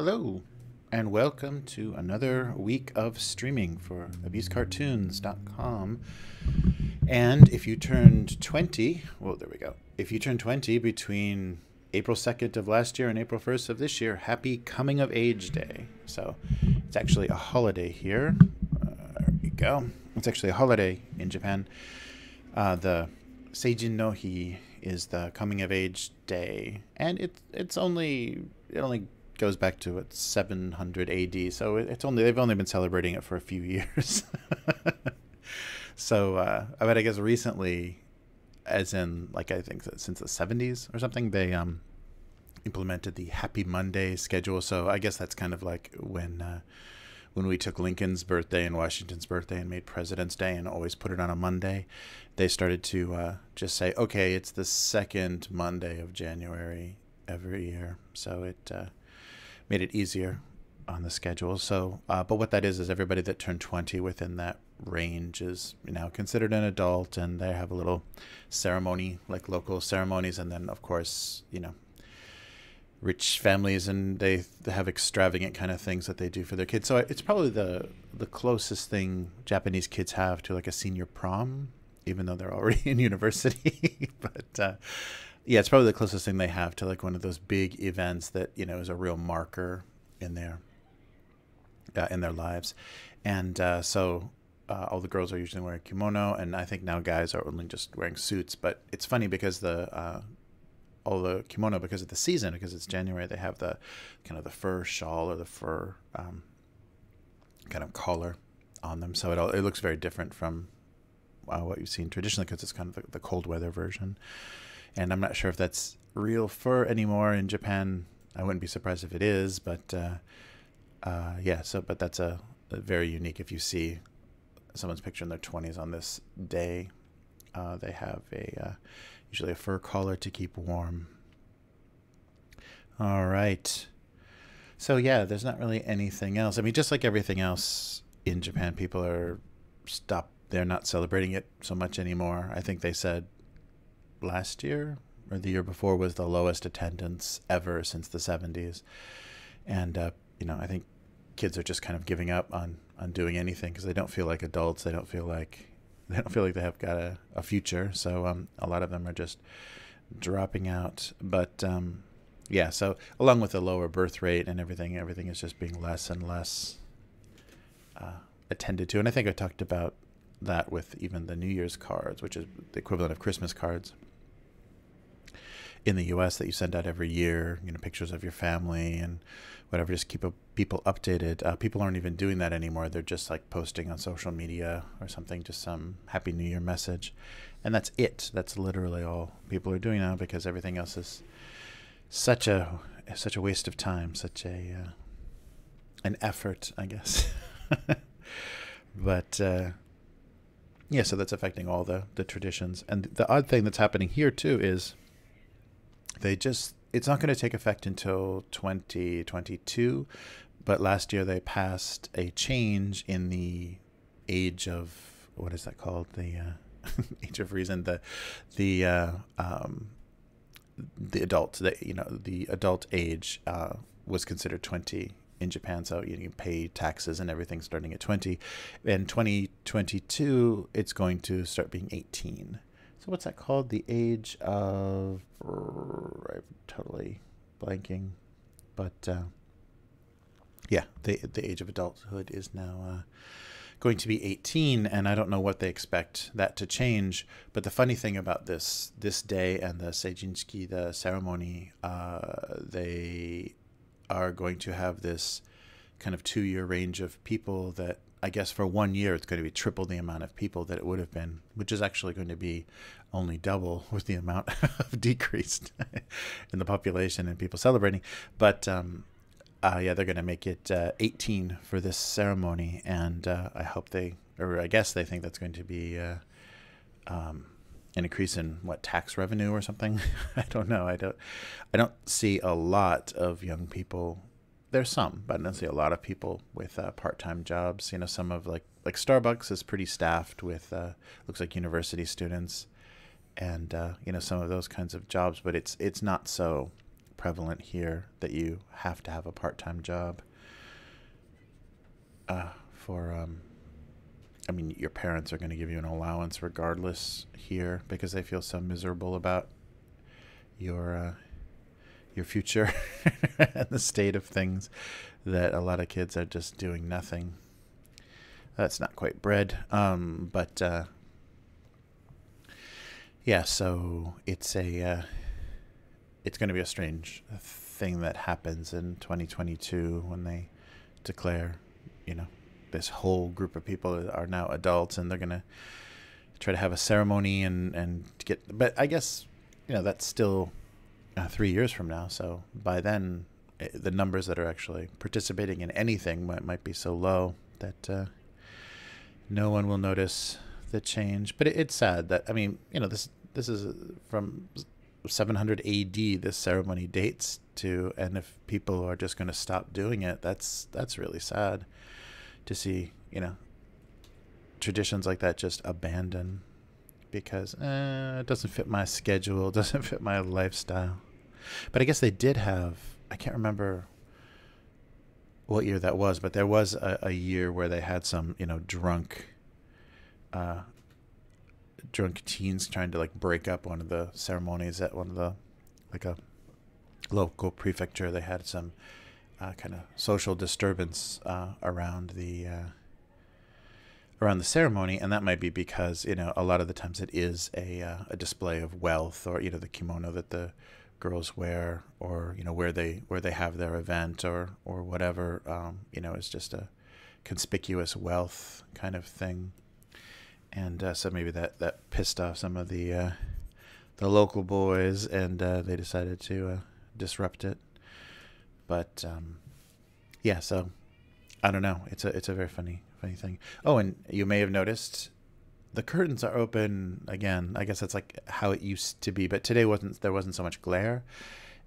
Hello, and welcome to another week of streaming for abusecartoons.com. And if you turned 20, well, there we go. If you turned 20 between April 2nd of last year and April 1st of this year, happy Coming of Age Day. So it's actually a holiday here. There we go. It's actually a holiday in Japan. The Seijin no Hi is the Coming of Age Day, and it only goes back to 700 AD, so they've only been celebrating it for a few years. So but I guess recently, as in I think since the 70s or something, they implemented the Happy Monday schedule. So I guess that's kind of like when we took Lincoln's birthday and Washington's birthday and made President's Day and always put it on a Monday. They started to just say, okay, it's the second Monday of January every year. So it made it easier on the schedule. So, but what that is everybody that turned 20 within that range is now considered an adult, and they have a little ceremony, like local ceremonies, and then of course, rich families, and they have extravagant kind of things that they do for their kids. So it's probably the closest thing Japanese kids have to like a senior prom, even though they're already in university. But yeah, it's probably the closest thing they have to like one of those big events that is a real marker in their lives. And so all the girls are usually wearing kimono, and I think now guys are only just wearing suits. But it's funny because all the kimono, because of the season, because it's January, they have the kind of the fur shawl or the fur kind of collar on them. So it looks very different from what you've seen traditionally, because it's kind of the cold weather version. And I'm not sure if that's real fur anymore in Japan. I wouldn't be surprised if it is, but yeah. So, but that's a very unique. If you see someone's picture in their 20s on this day, they have usually a fur collar to keep warm. All right. So yeah, there's not really anything else. I mean, just like everything else in Japan, people are stopped. They're not celebrating it so much anymore. I think they said last year or the year before was the lowest attendance ever since the 70s. And I think kids are just kind of giving up on doing anything because they don't feel like adults. They don't feel like they have got a future. So a lot of them are just dropping out. But yeah, so along with the lower birth rate and everything is just being less and less attended to. And I think I talked about that with even the New Year's cards, which is the equivalent of Christmas cards in the US that you send out every year, pictures of your family and whatever, just keep people updated. People aren't even doing that anymore. They're just like posting on social media or something, just some Happy New Year message. And that's it. That's literally all people are doing now, because everything else is such a waste of time, such an effort, I guess. But yeah, so that's affecting all the traditions. And the odd thing that's happening here too is it's not going to take effect until 2022, but last year they passed a change in the age of, what is that called? The age of reason, the adult, the adult age was considered 20 in Japan. So you pay taxes and everything starting at 20. In 2022, it's going to start being 18. So what's that called? The age of... I'm totally blanking. But yeah, the age of adulthood is now going to be 18, and I don't know what they expect that to change. But the funny thing about this day and the Seijinski, the ceremony, they are going to have this kind of 2-year range of people that, I guess for 1 year, it's going to be triple the amount of people that it would have been, which is actually going to be only double with the amount of decreased in the population and people celebrating. But yeah, they're going to make it 18 for this ceremony, and I guess they think that's going to be an increase in tax revenue or something. I don't know. I don't see a lot of young people. There's some, but I don't see a lot of people with part-time jobs. Some of like Starbucks is pretty staffed with looks like university students, and some of those kinds of jobs. But it's not so prevalent here that you have to have a part-time job I mean, your parents are going to give you an allowance regardless here because they feel so miserable about your future and the state of things that a lot of kids are just doing nothing. That's not quite bread, but yeah. So it's going to be a strange thing that happens in 2022 when they declare, this whole group of people are now adults and they're going to try to have a ceremony and get, but I guess, that's still 3 years from now. So by then the numbers that are actually participating in anything might be so low that no one will notice the change. But it's sad that, I mean, this is from 700 AD, this ceremony dates to, and if people are just going to stop doing it, that's really sad to see, traditions like that just abandon because it doesn't fit my schedule, doesn't fit my lifestyle. But I guess they did have, I can't remember what year that was, but there was a year where they had some, drunk teens trying to break up one of the ceremonies at one of the, a local prefecture. They had some kind of social disturbance around the ceremony, and that might be because a lot of the times it is a display of wealth, or the kimono that the girls wear, or where they have their event, or whatever, it's just a conspicuous wealth kind of thing. And so maybe that pissed off some of the local boys, and they decided to disrupt it. But yeah, so I don't know. It's a very funny thing. Oh, and you may have noticed the curtains are open again. I guess that's how it used to be, but today there wasn't so much glare,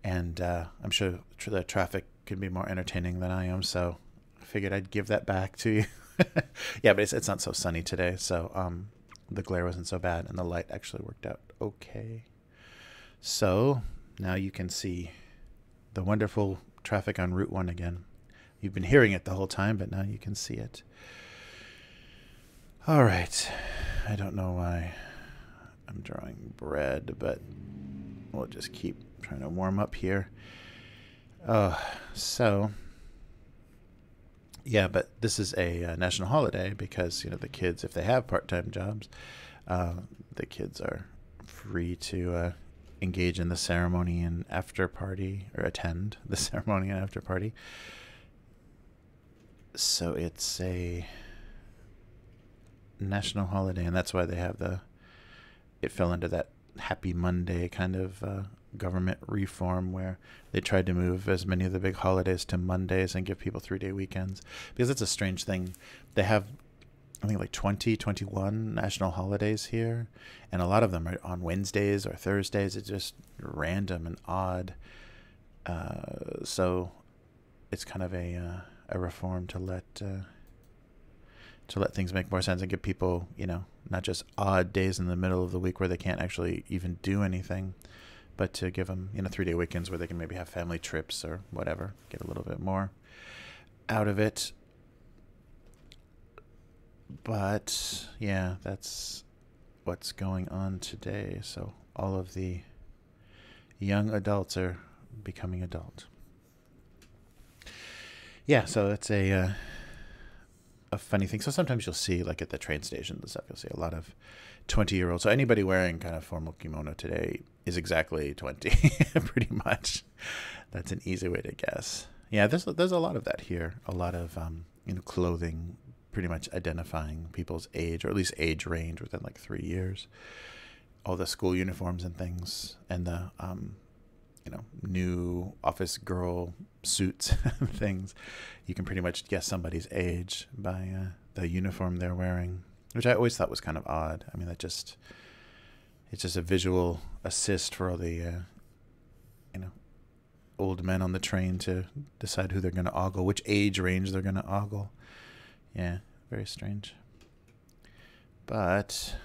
and I'm sure the traffic could be more entertaining than I am. So I figured I'd give that back to you. Yeah, but it's not so sunny today, so the glare wasn't so bad, and the light actually worked out okay. So now you can see the wonderful traffic on Route 1 again. You've been hearing it the whole time, but now you can see it. All right. I don't know why I'm drawing bread, but we'll just keep trying to warm up here. So, yeah, but this is a national holiday because, the kids, if they have part-time jobs, the kids are free to engage in the ceremony and after party, or attend the ceremony and after party. So it's a national holiday, and that's why they have it fell into that Happy Monday kind of government reform where they tried to move as many of the big holidays to Mondays and give people 3-day weekends, because it's a strange thing. They have, I think, 21 national holidays here, and a lot of them are on Wednesdays or Thursdays. It's just random and odd. So it's kind of a reform to let things make more sense and give people, not just odd days in the middle of the week where they can't actually even do anything, but to give them, 3-day weekends where they can maybe have family trips or whatever, get a little bit more out of it. But yeah, that's what's going on today. So all of the young adults are becoming adult. Yeah, so it's a funny thing. So sometimes you'll see, at the train stations and stuff, you'll see a lot of 20-year-olds. So anybody wearing kind of formal kimono today is exactly 20, pretty much. That's an easy way to guess. Yeah, there's a lot of that here. A lot of clothing pretty much identifying people's age, or at least age range within 3 years. All the school uniforms and things, and the new office girl suits and things. You can pretty much guess somebody's age by the uniform they're wearing, which I always thought was kind of odd. I mean, it's just a visual assist for all the old men on the train to decide who they're going to ogle, which age range they're going to ogle. Yeah, very strange. But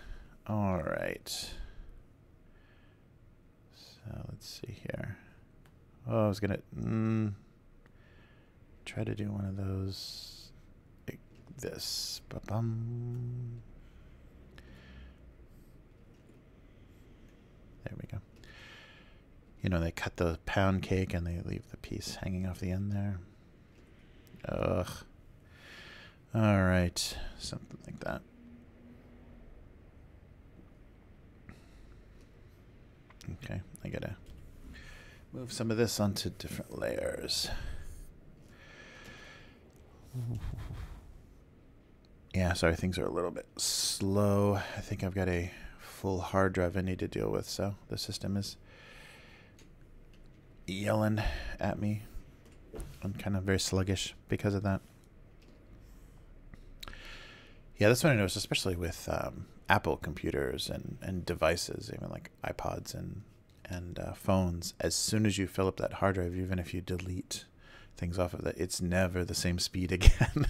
all right. So let's see here. Oh, I was gonna try to do one of those like this. Ba-bum. There we go. You know, they cut the pound cake and they leave the piece hanging off the end there. Ugh. All right, something like that. Okay, I gotta move some of this onto different layers. Yeah, sorry, things are a little bit slow. I think I've got a full hard drive I need to deal with, so the system is yelling at me. I'm kind of very sluggish because of that. Yeah, that's what I noticed, especially with Apple computers and devices, even like iPods and phones. As soon as you fill up that hard drive, even if you delete things off of that, it's never the same speed again.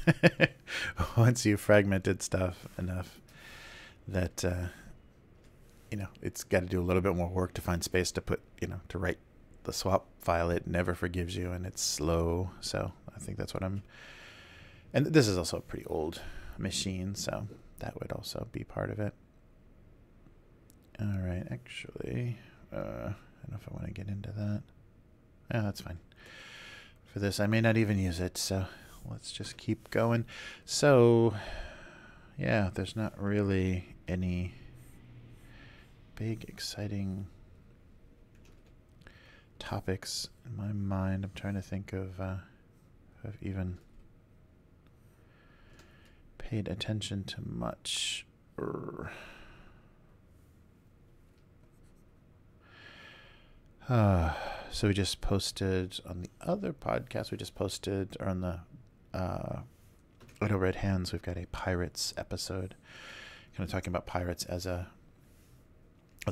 Once you've fragmented stuff enough that you know, it's got to do a little bit more work to find space to put, you know, to write the swap file. It never forgives you, and it's slow. So I think that's what I'm. And this is also a pretty old machine, so that would also be part of it. All right, actually, I don't know if I want to get into that. Yeah, that's fine. For this, I may not even use it, so let's just keep going. So, yeah, there's not really any big, exciting topics in my mind. I'm trying to think of even paid attention to much. So we just posted on the other podcast, we just posted, or on the Little Red Hands, we've got a pirates episode, kind of talking about pirates as a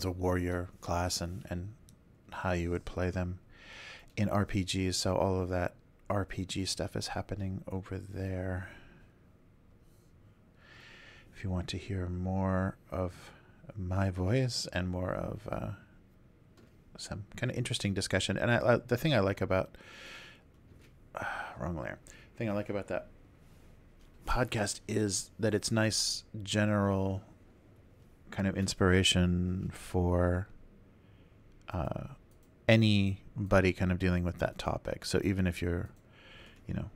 warrior class and how you would play them in RPGs. So all of that RPG stuff is happening over there. If you want to hear more of my voice and more of some kind of interesting discussion, and the thing I like about wrong layer. The thing I like about that podcast is that it's nice general kind of inspiration for anybody kind of dealing with that topic. So even if you're, you know,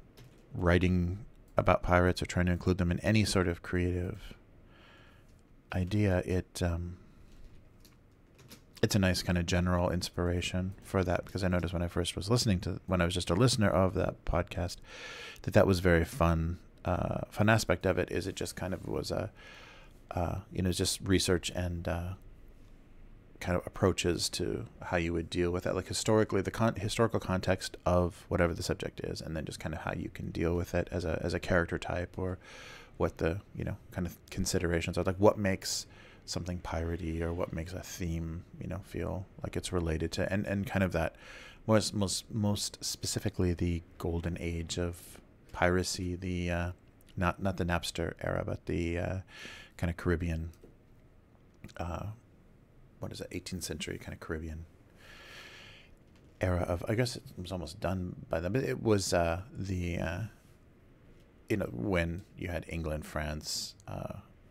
writing about pirates or trying to include them in any sort of creative idea, it's a nice kind of general inspiration for that, because I noticed when I first was listening to, when I was just a listener of that podcast, that was very fun. Fun aspect of it is it just kind of was a, you know, just research and kind of approaches to how you would deal with that, like historically, the historical context of whatever the subject is, and then just kind of how you can deal with it as a character type, or what the, you know, kind of considerations are, like what makes something piratey, or what makes a theme, you know, feel like it's related to, and kind of that most specifically the golden age of piracy, the not the Napster era, but the kind of Caribbean, what is it, 18th century kind of Caribbean era of, I guess it was almost done by then, but it was you know, when you had England, France,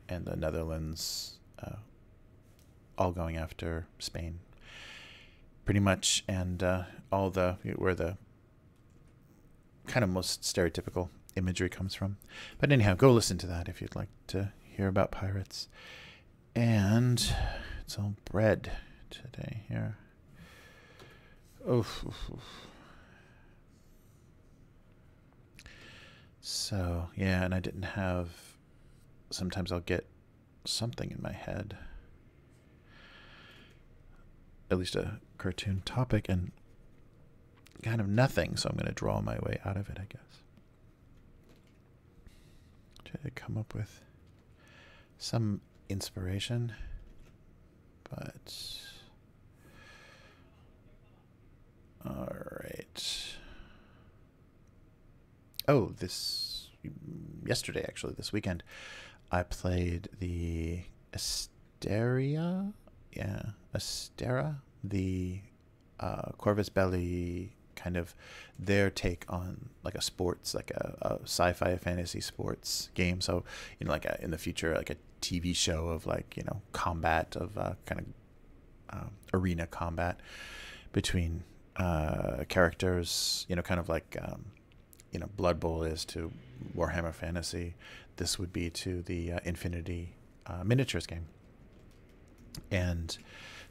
and the Netherlands all going after Spain, pretty much, and all the, where the kind of most stereotypical imagery comes from. But anyhow, go listen to that if you'd like to hear about pirates. And it's all bread today here. Oof. So, yeah, and I didn't have, sometimes I'll get something in my head, at least a cartoon topic, and kind of nothing, so I'm going to draw my way out of it, I guess. Try to come up with some inspiration, but all right. Oh, yesterday, actually, this weekend, I played the Astera, the Corvus Belli kind of their take on like a sports, like a sci-fi fantasy sports game. So, you know, like in the future, like a TV show of like, you know, combat of kind of arena combat between characters, you know, kind of like, you know, Blood Bowl is to Warhammer Fantasy. This would be to the Infinity miniatures game. And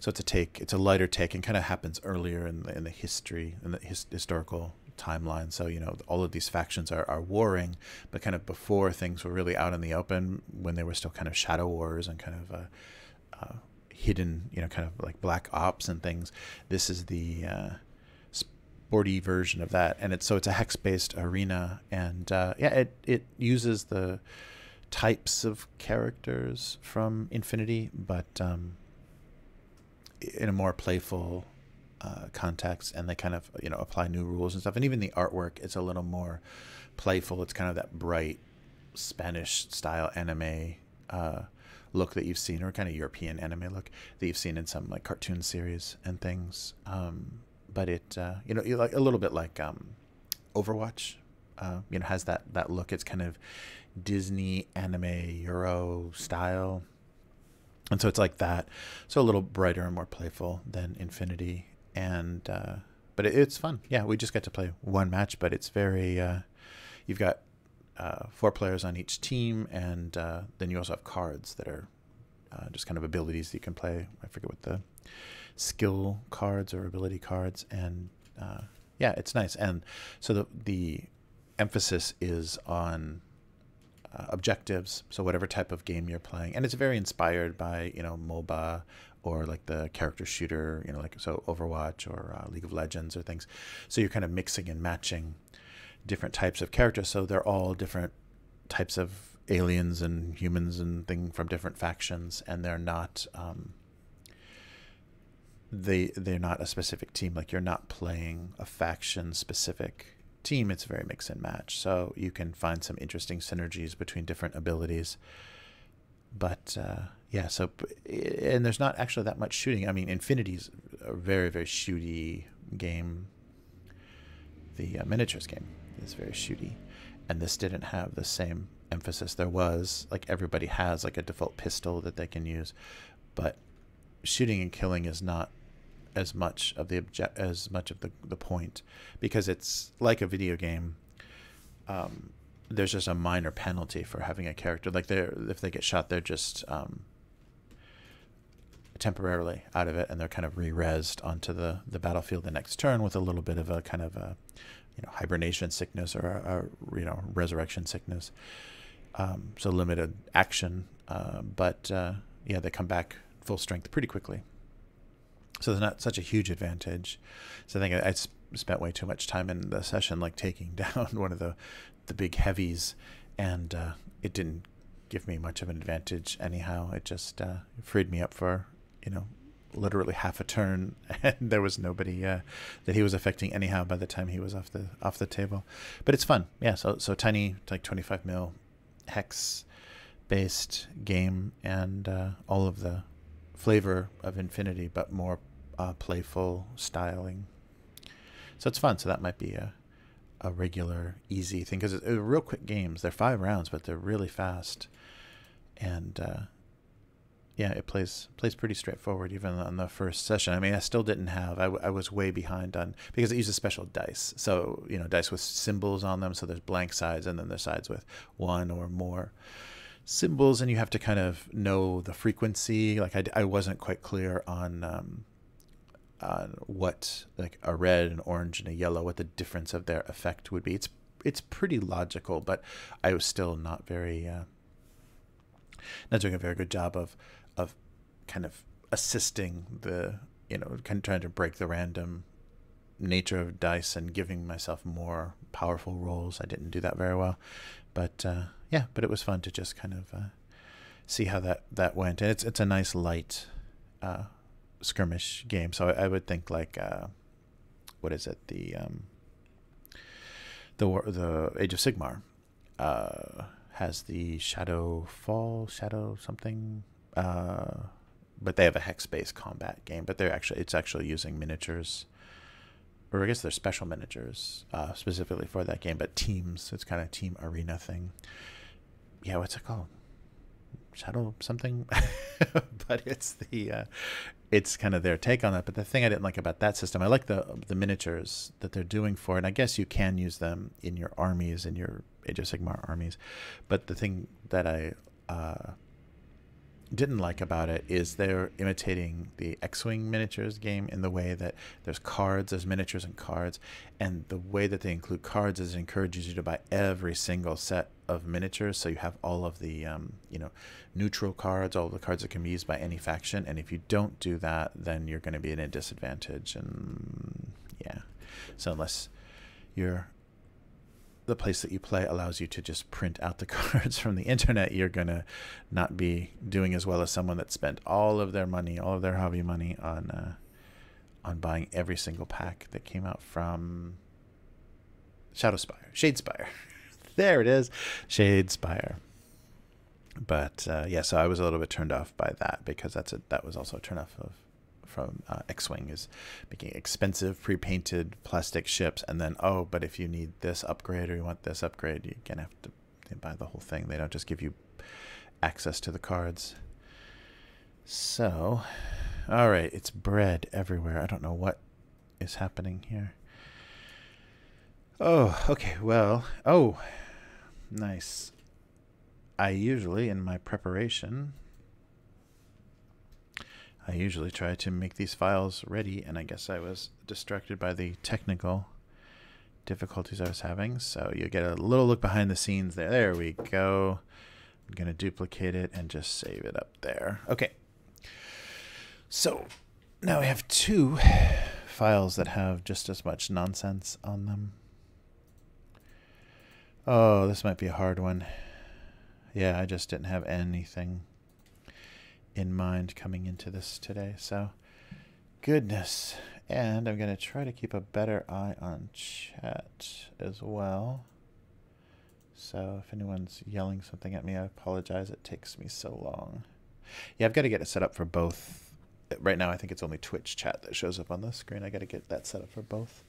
so it's a lighter take, and kind of happens earlier in the history, in the historical timeline. So, you know, all of these factions are warring, but kind of before things were really out in the open, when they were still kind of shadow wars and kind of hidden, you know, kind of like black ops and things. This is the sporty version of that, and it's a hex-based arena, and yeah, it uses the types of characters from Infinity, but in a more playful context, and they kind of, you know, apply new rules and stuff. And even the artwork is a little more playful. It's kind of that bright Spanish style anime look that you've seen, or kind of European anime look that you've seen in some like cartoon series and things. But it, you know, like a little bit like Overwatch, you know, has that look. It's kind of Disney anime Euro style, and so it's like that. So a little brighter and more playful than Infinity, and but it's fun. Yeah, we just get to play one match, but it's very. You've got 4 players on each team, and then you also have cards that are just kind of abilities that you can play. I forget what the skill cards or ability cards, and yeah, it's nice. And so the emphasis is on objectives, so whatever type of game you're playing, and it's very inspired by, you know, MOBA or like the character shooter, you know, like so Overwatch or League of Legends or things. So you're kind of mixing and matching different types of characters, so they're all different types of aliens and humans and things from different factions, and they're not they're not a specific team. Like, you're not playing a faction specific team. It's very mix and match, so you can find some interesting synergies between different abilities. But yeah, so, and there's not actually that much shooting. I mean, Infinity's a very, very shooty game. The miniatures game is very shooty, and this didn't have the same emphasis. There was, like, everybody has like a default pistol that they can use, but shooting and killing is not as much of the the point, because it's like a video game. There's just a minor penalty for having a character, like, if they get shot, they're just temporarily out of it, and they're kind of re-resed onto the battlefield the next turn with a little bit of a kind of a, you know, hibernation sickness, or a you know, resurrection sickness. So limited action, but yeah, they come back full strength pretty quickly. So there's not such a huge advantage. So I think I spent way too much time in the session, like, taking down one of the big heavies, and it didn't give me much of an advantage anyhow. It just freed me up for, you know, literally half a turn, and there was nobody that he was affecting anyhow by the time he was off the table. But it's fun. Yeah, so tiny, like 25 mil hex based game, and all of the flavor of Infinity, but more playful styling. So it's fun. So that might be a regular easy thing, because they're real quick games. They're 5 rounds, but they're really fast, and yeah, it plays pretty straightforward even on the first session. I mean, I still didn't have, I was way behind on, because it uses special dice. So, you know, dice with symbols on them. So there's blank sides, and then there's sides with 1 or more symbols, and you have to kind of know the frequency. Like, I wasn't quite clear on what, like, a red, an orange, and a yellow, what the difference of their effect would be. It's pretty logical, but I was still not very not doing a very good job of kind of assisting the, you know, kind of trying to break the random nature of dice and giving myself more powerful rolls. I didn't do that very well, but yeah, but it was fun to just kind of see how that went. And it's a nice light skirmish game. So I would think, like, what is it, the Age of Sigmar has the shadow something, but they have a hex-based combat game, but it's actually using miniatures or I guess they're special miniatures specifically for that game, but teams. It's kind of team arena thing. Yeah, what's it called? Shadow something. But it's kind of their take on that. But the thing I didn't like about that system, I like the miniatures that they're doing for it, and I guess you can use them in your armies, in your Age of Sigmar armies. But the thing that I didn't like about it is they're imitating the X-Wing miniatures game in the way that there's cards, there's miniatures and cards, and the way that they include cards is it encourages you to buy every single set of miniatures, so you have all of the neutral cards, all the cards that can be used by any faction, and if you don't do that, then you're going to be at a disadvantage. And yeah, so unless the place that you play allows you to just print out the cards from the internet, you're going to not be doing as well as someone that spent all of their money, all of their hobby money on buying every single pack that came out from Shadespire. There it is, Shadespire. But yeah, so I was a little bit turned off by that, because that was also a turn off from X-Wing, is making expensive pre-painted plastic ships, and then but if you need this upgrade or you want this upgrade, you're gonna have to buy the whole thing. They don't just give you access to the cards. So, all right, it's bread everywhere. I don't know what is happening here. Oh, okay, well, nice. I usually, in my preparation, try to make these files ready, and I guess I was distracted by the technical difficulties I was having. So you get a little look behind the scenes there. There we go. I'm going to duplicate it and just save it up there. Okay. So now we have 2 files that have just as much nonsense on them. Oh, this might be a hard one. Yeah, I just didn't have anything in mind coming into this today, so goodness. And I'm going to try to keep a better eye on chat as well. So if anyone's yelling something at me, I apologize. It takes me so long. Yeah, I've got to get it set up for both. Right now, I think it's only Twitch chat that shows up on the screen. I got to get that set up for both.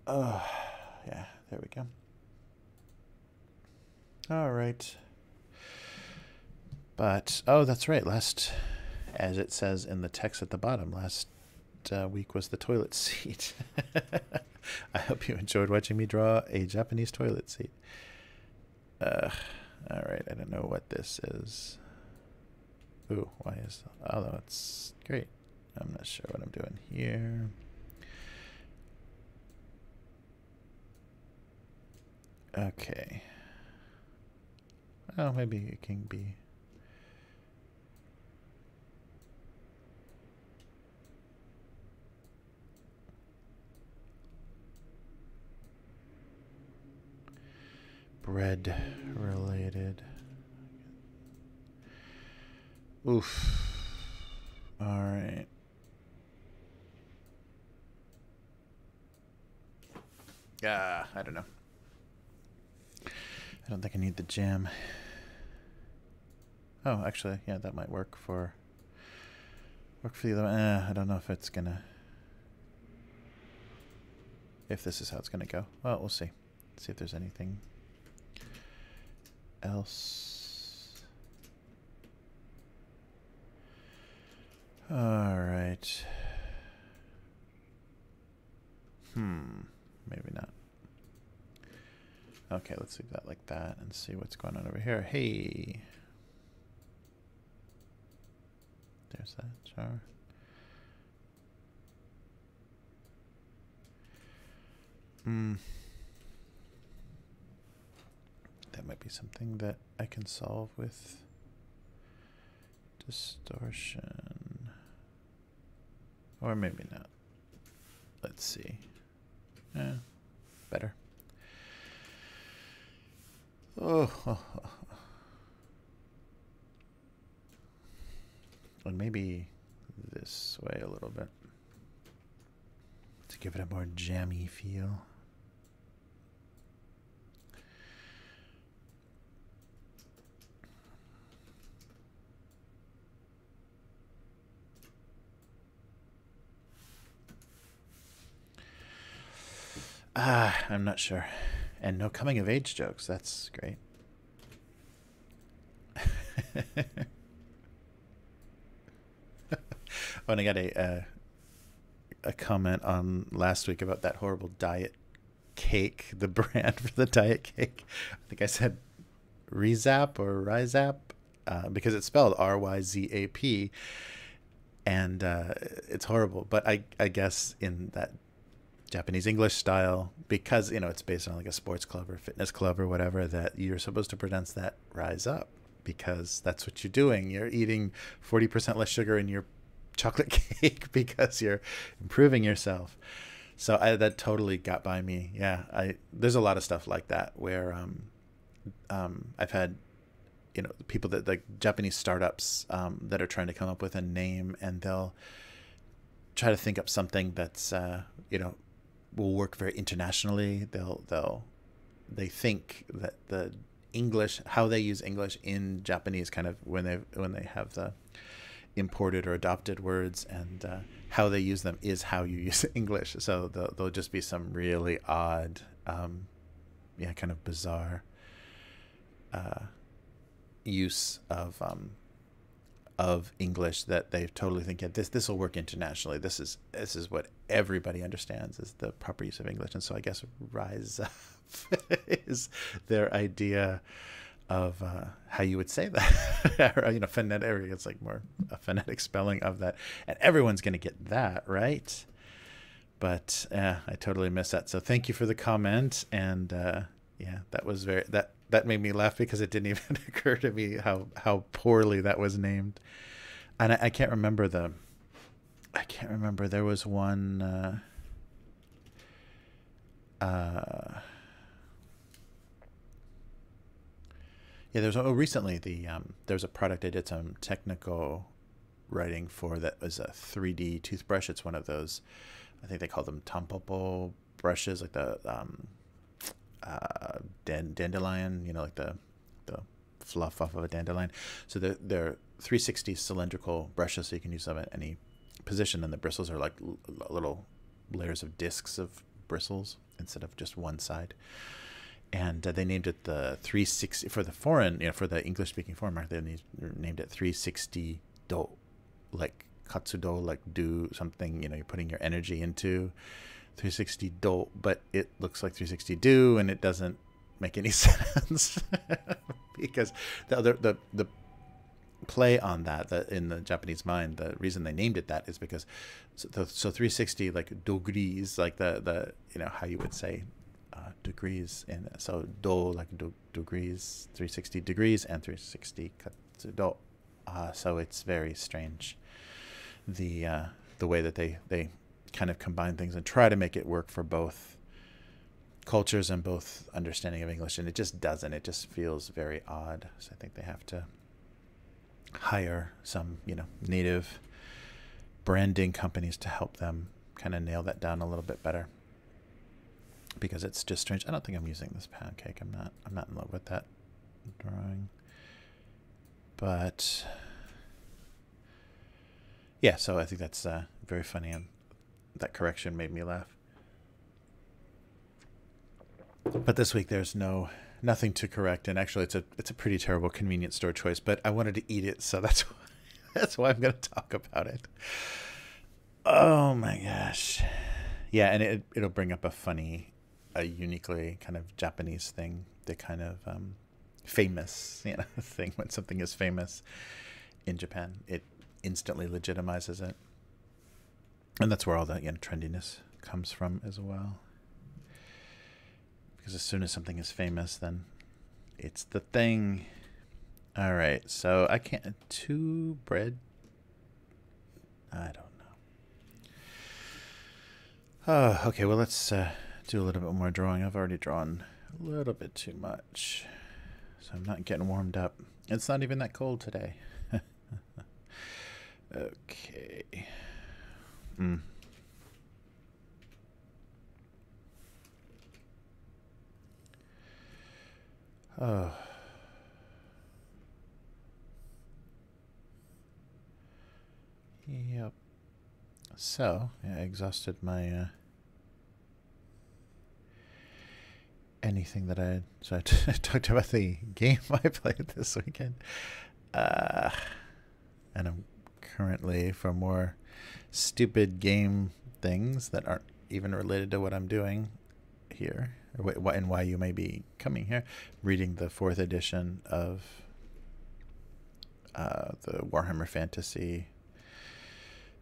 Oh, yeah, there we go. All right. But, that's right. As it says in the text at the bottom, last week was the toilet seat. I hope you enjoyed watching me draw a Japanese toilet seat. All right, I don't know what this is. Ooh, why is... Oh, that's great. I'm not sure what I'm doing here. Okay. Oh, maybe it can be... bread related. Oof. All right. Yeah, I don't know. I don't think I need the jam. Oh, actually, yeah, that might work for the other one. I don't know if it's gonna... if this is how it's gonna go. Well, we'll see. See if there's anything else. All right. Maybe not. Okay, let's leave that like that and see what's going on over here. Hey. There's that jar. That might be something that I can solve with distortion. Or maybe not. Let's see. Better. And maybe this way a little bit to give it a more jammy feel. I'm not sure. And no coming of age jokes. That's great. When I got a comment on last week about that horrible diet cake, the brand for the diet cake. I think I said Rizap or Rizap, because it's spelled Ryzap, and it's horrible. But I guess in that Japanese English style, because it's based on like a sports club or fitness club or whatever, that you're supposed to pronounce that rise up, because that's what you're doing. You're eating 40% less sugar in your chocolate cake because you're improving yourself. So that totally got by me. Yeah, there's a lot of stuff like that where I've had people that like Japanese startups that are trying to come up with a name, and they'll try to think up something that's will work very internationally. They think that the English, how they use English in Japanese, kind of when they have the imported or adopted words, and how they use them is how you use English. So there'll just be some really odd, kind of bizarre use of English that they totally think, yeah, this will work internationally. This is what everybody understands is the proper use of English. And so I guess rise up is their idea of how you would say that. Or, phonetic. It's like more a phonetic spelling of that, and everyone's going to get that right. But I totally miss that. So thank you for the comment, and that was that made me laugh because it didn't even occur to me how poorly that was named. And I can't remember there was one recently there's a product I did some technical writing for that was a 3D toothbrush. It's one of those, I think they call them tampopo brushes, like the dandelion, like the fluff off of a dandelion. So they're 360 cylindrical brushes, so you can use them at any position, and the bristles are like little layers of discs of bristles instead of just one side. And they named it the 360 for the foreign, for the English-speaking foreign market. They named it 360 do, like katsudo, like do something. You're putting your energy into 360 do, but it looks like 360 do, and it doesn't make any sense because the play on that in the Japanese mind, the reason they named it that is because so 360 like degrees, like the how you would say degrees, and so do like degrees, 360 degrees, and 360 katsudo. So it's very strange the way that they kind of combine things and try to make it work for both cultures and both understanding of English, and it just doesn't. It just feels very odd. So I think they have to hire some native branding companies to help them kind of nail that down a little bit better, because it's just strange. I don't think I'm using this pancake. I'm not in love with that drawing, but yeah, so I think that's very funny, and that correction made me laugh. But this week there's nothing to correct, and actually it's a pretty terrible convenience store choice, but I wanted to eat it, so that's why I'm going to talk about it. Oh my gosh. Yeah, and it'll bring up a uniquely kind of Japanese thing, the kind of famous thing. When something is famous in Japan, it instantly legitimizes it, and that's where all that trendiness comes from as well. Because as soon as something is famous, then it's the thing. All right, so I can't two bread. I don't know. Oh, okay. Well, let's do a little bit more drawing. I've already drawn a little bit too much, so I'm not getting warmed up. It's not even that cold today. Okay. Oh. Yep. So, yeah, I exhausted my anything that I talked about the game I played this weekend. And I'm currently, for more stupid game things that aren't even related to what I'm doing here, and why you may be coming here, reading the 4th edition of the Warhammer Fantasy,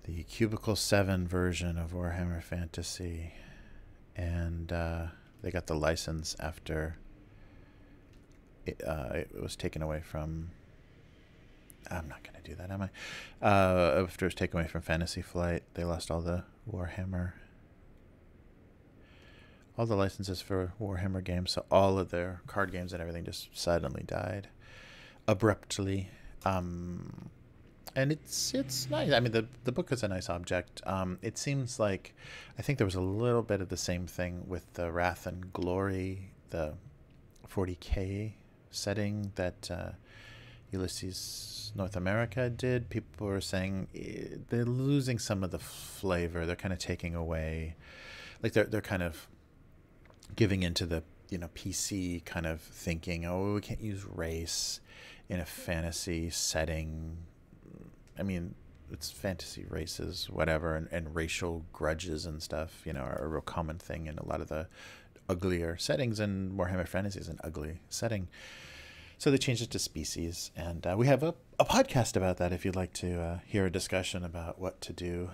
the Cubicle 7 version of Warhammer Fantasy, and they got the license after it was taken away from... I'm not going to do that, am I? After it was taken away from Fantasy Flight, they lost all the Warhammer... all the licenses for Warhammer games, so all of their card games and everything just suddenly died abruptly. And it's nice. I mean, the book is a nice object. It seems like, I think there was a little bit of the same thing with the Wrath and Glory, the 40K setting that Ulysses North America did. People were saying they're losing some of the flavor. They're kind of taking away, like they're kind of giving into the PC kind of thinking. Oh, we can't use race in a fantasy setting. I mean, it's fantasy races, whatever, and racial grudges and stuff, are a real common thing in a lot of the uglier settings, and Warhammer Fantasy is an ugly setting. So they changed it to species, and we have a podcast about that if you'd like to hear a discussion about what to do,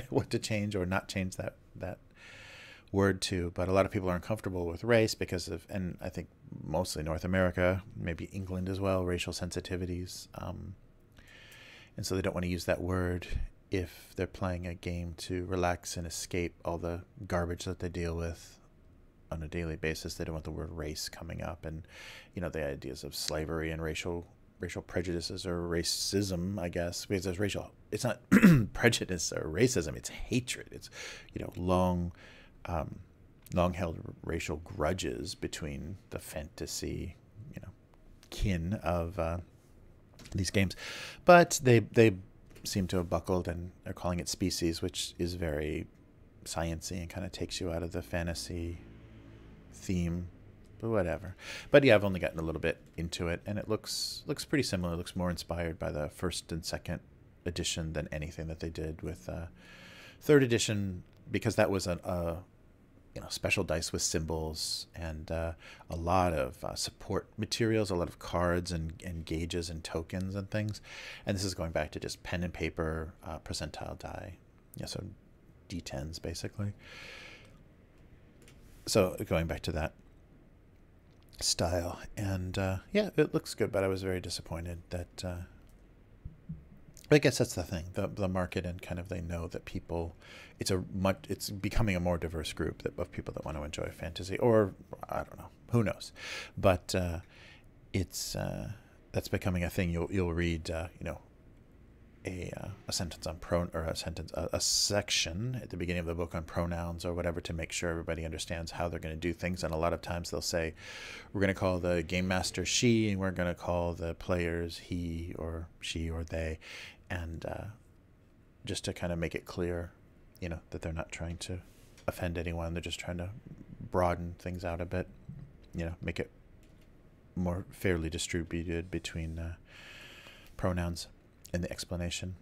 what to change or not change that word to. But a lot of people are uncomfortable with race because of, and I think mostly North America, maybe England as well, racial sensitivities. And so they don't want to use that word if they're playing a game to relax and escape all the garbage that they deal with on a daily basis. They don't want the word race coming up, and the ideas of slavery and racial prejudices or racism, I guess, because there's racial. It's not prejudice or racism. It's hatred. It's long held racial grudges between the fantasy kin of these games, but they seem to have buckled and are calling it species, which is very sciencey and kind of takes you out of the fantasy theme, but whatever. But yeah, I've only gotten a little bit into it, and it looks pretty similar. It looks more inspired by the 1st and 2nd edition than anything that they did with 3rd edition, because that was a special dice with symbols and a lot of support materials, a lot of cards and gauges and tokens and things. And this is going back to just pen and paper, percentile die. So D10s basically. So going back to that style. And yeah, it looks good, but I was very disappointed that... I guess that's the thing. The market, and kind of, they know that people, it's becoming a more diverse group of people that want to enjoy fantasy, or I don't know, who knows, but it's that's becoming a thing. You'll read a sentence on a section at the beginning of the book on pronouns or whatever, to make sure everybody understands how they're going to do things. And a lot of times they'll say, we're going to call the game master she, and we're going to call the players he or she or they, and just to kind of make it clear, that they're not trying to offend anyone. They're just trying to broaden things out a bit, make it more fairly distributed between pronouns in the explanation.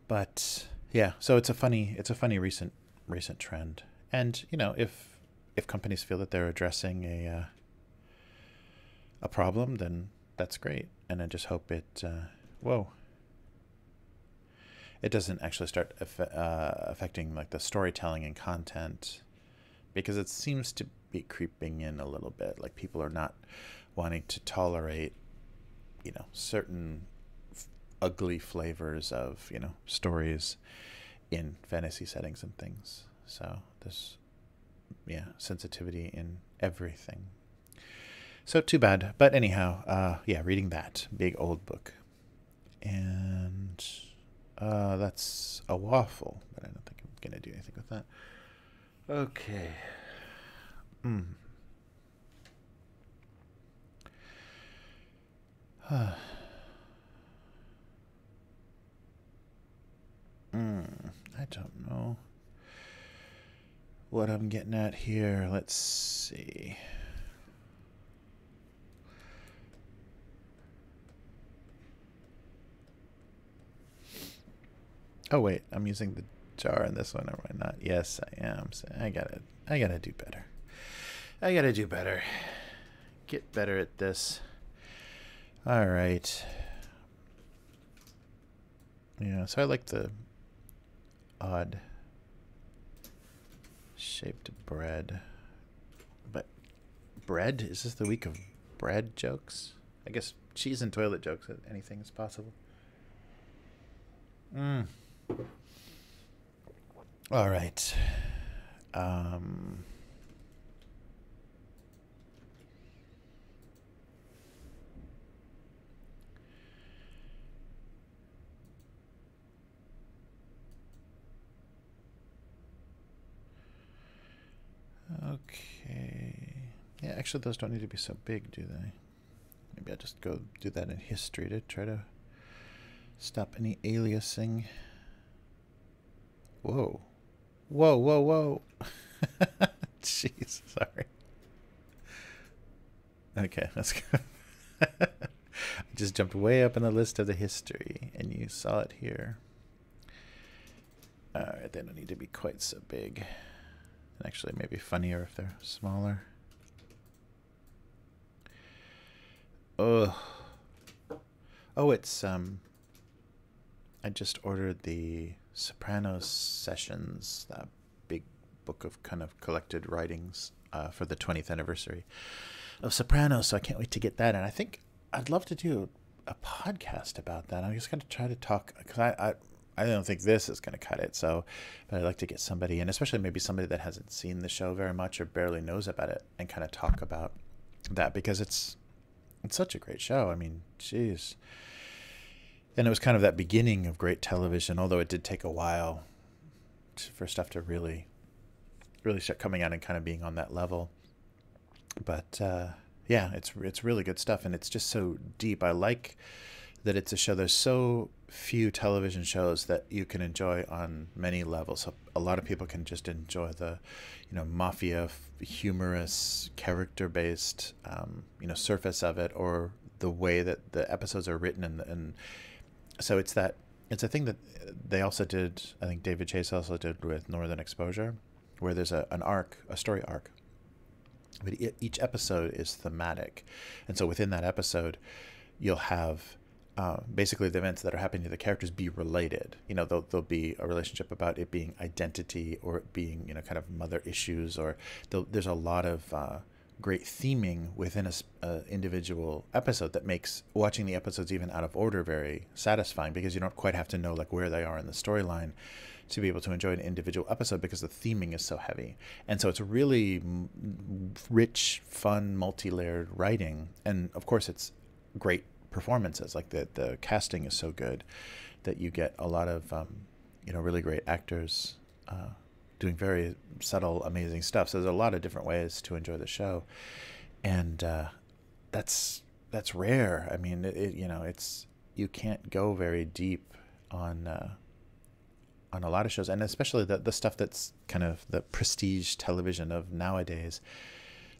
But yeah, so it's a funny recent trend. And if companies feel that they're addressing a problem, then that's great. And I just hope it it doesn't actually start affecting like the storytelling and content, because it seems to be creeping in a little bit. Like, people are not wanting to tolerate certain ugly flavors of stories in fantasy settings and things. So there's sensitivity in everything. So too bad. But anyhow, reading that big old book, and that's a waffle, but I don't think I'm gonna do anything with that. Okay. I don't know what I'm getting at here. Let's see. Oh wait, I'm using the jar in this one, am I not? Yes, I am. So I gotta do better. I gotta do better. Get better at this. All right. Yeah, so I like the odd shaped bread. But bread? Is this the week of bread jokes? I guess cheese and toilet jokes. Anything is possible. All right. Okay. Yeah, actually those don't need to be so big, do they? Maybe I'll just go do that in history to try to stop any aliasing. Whoa. Whoa, whoa, whoa. Jeez, sorry. Okay, let's go. I just jumped way up in the list of the history, and you saw it here. Alright, they don't need to be quite so big. And actually, maybe funnier if they're smaller. Ugh. Oh, it's, I just ordered the Sopranos Sessions, that big book of kind of collected writings for the 20th anniversary of Sopranos, so I can't wait to get that. And I think I'd love to do a podcast about that. I'm just going to try to talk, because I don't think this is going to cut it, so, but I'd like to get somebody, and especially maybe somebody that hasn't seen the show very much or barely knows about it, and kind of talk about that, because it's such a great show. I mean, geez. And it was kind of that beginning of great television, although it did take a while for stuff to really start coming out and kind of being on that level. But yeah, it's really good stuff, and it's just so deep. I like that it's a show. There's so few television shows that you can enjoy on many levels. So a lot of people can just enjoy the, mafia, humorous, character-based, surface of it, or the way that the episodes are written, and so it's a thing that they also did. I think David Chase also did with Northern Exposure, where there's a story arc, but each episode is thematic, and so within that episode, you'll have basically the events that are happening to the characters be related. There'll be a relationship about it being identity, or it being kind of mother issues, or there's a lot of great theming within a individual episode that makes watching the episodes even out of order very satisfying, because you don't quite have to know like where they are in the storyline to be able to enjoy an individual episode, because the theming is so heavy. And so it's really rich, fun, multi-layered writing, and of course it's great performances. Like the casting is so good that you get a lot of really great actors doing very subtle, amazing stuff. So there's a lot of different ways to enjoy the show, and that's rare. I mean, it's you can't go very deep on a lot of shows, and especially the stuff that's kind of the prestige television of nowadays,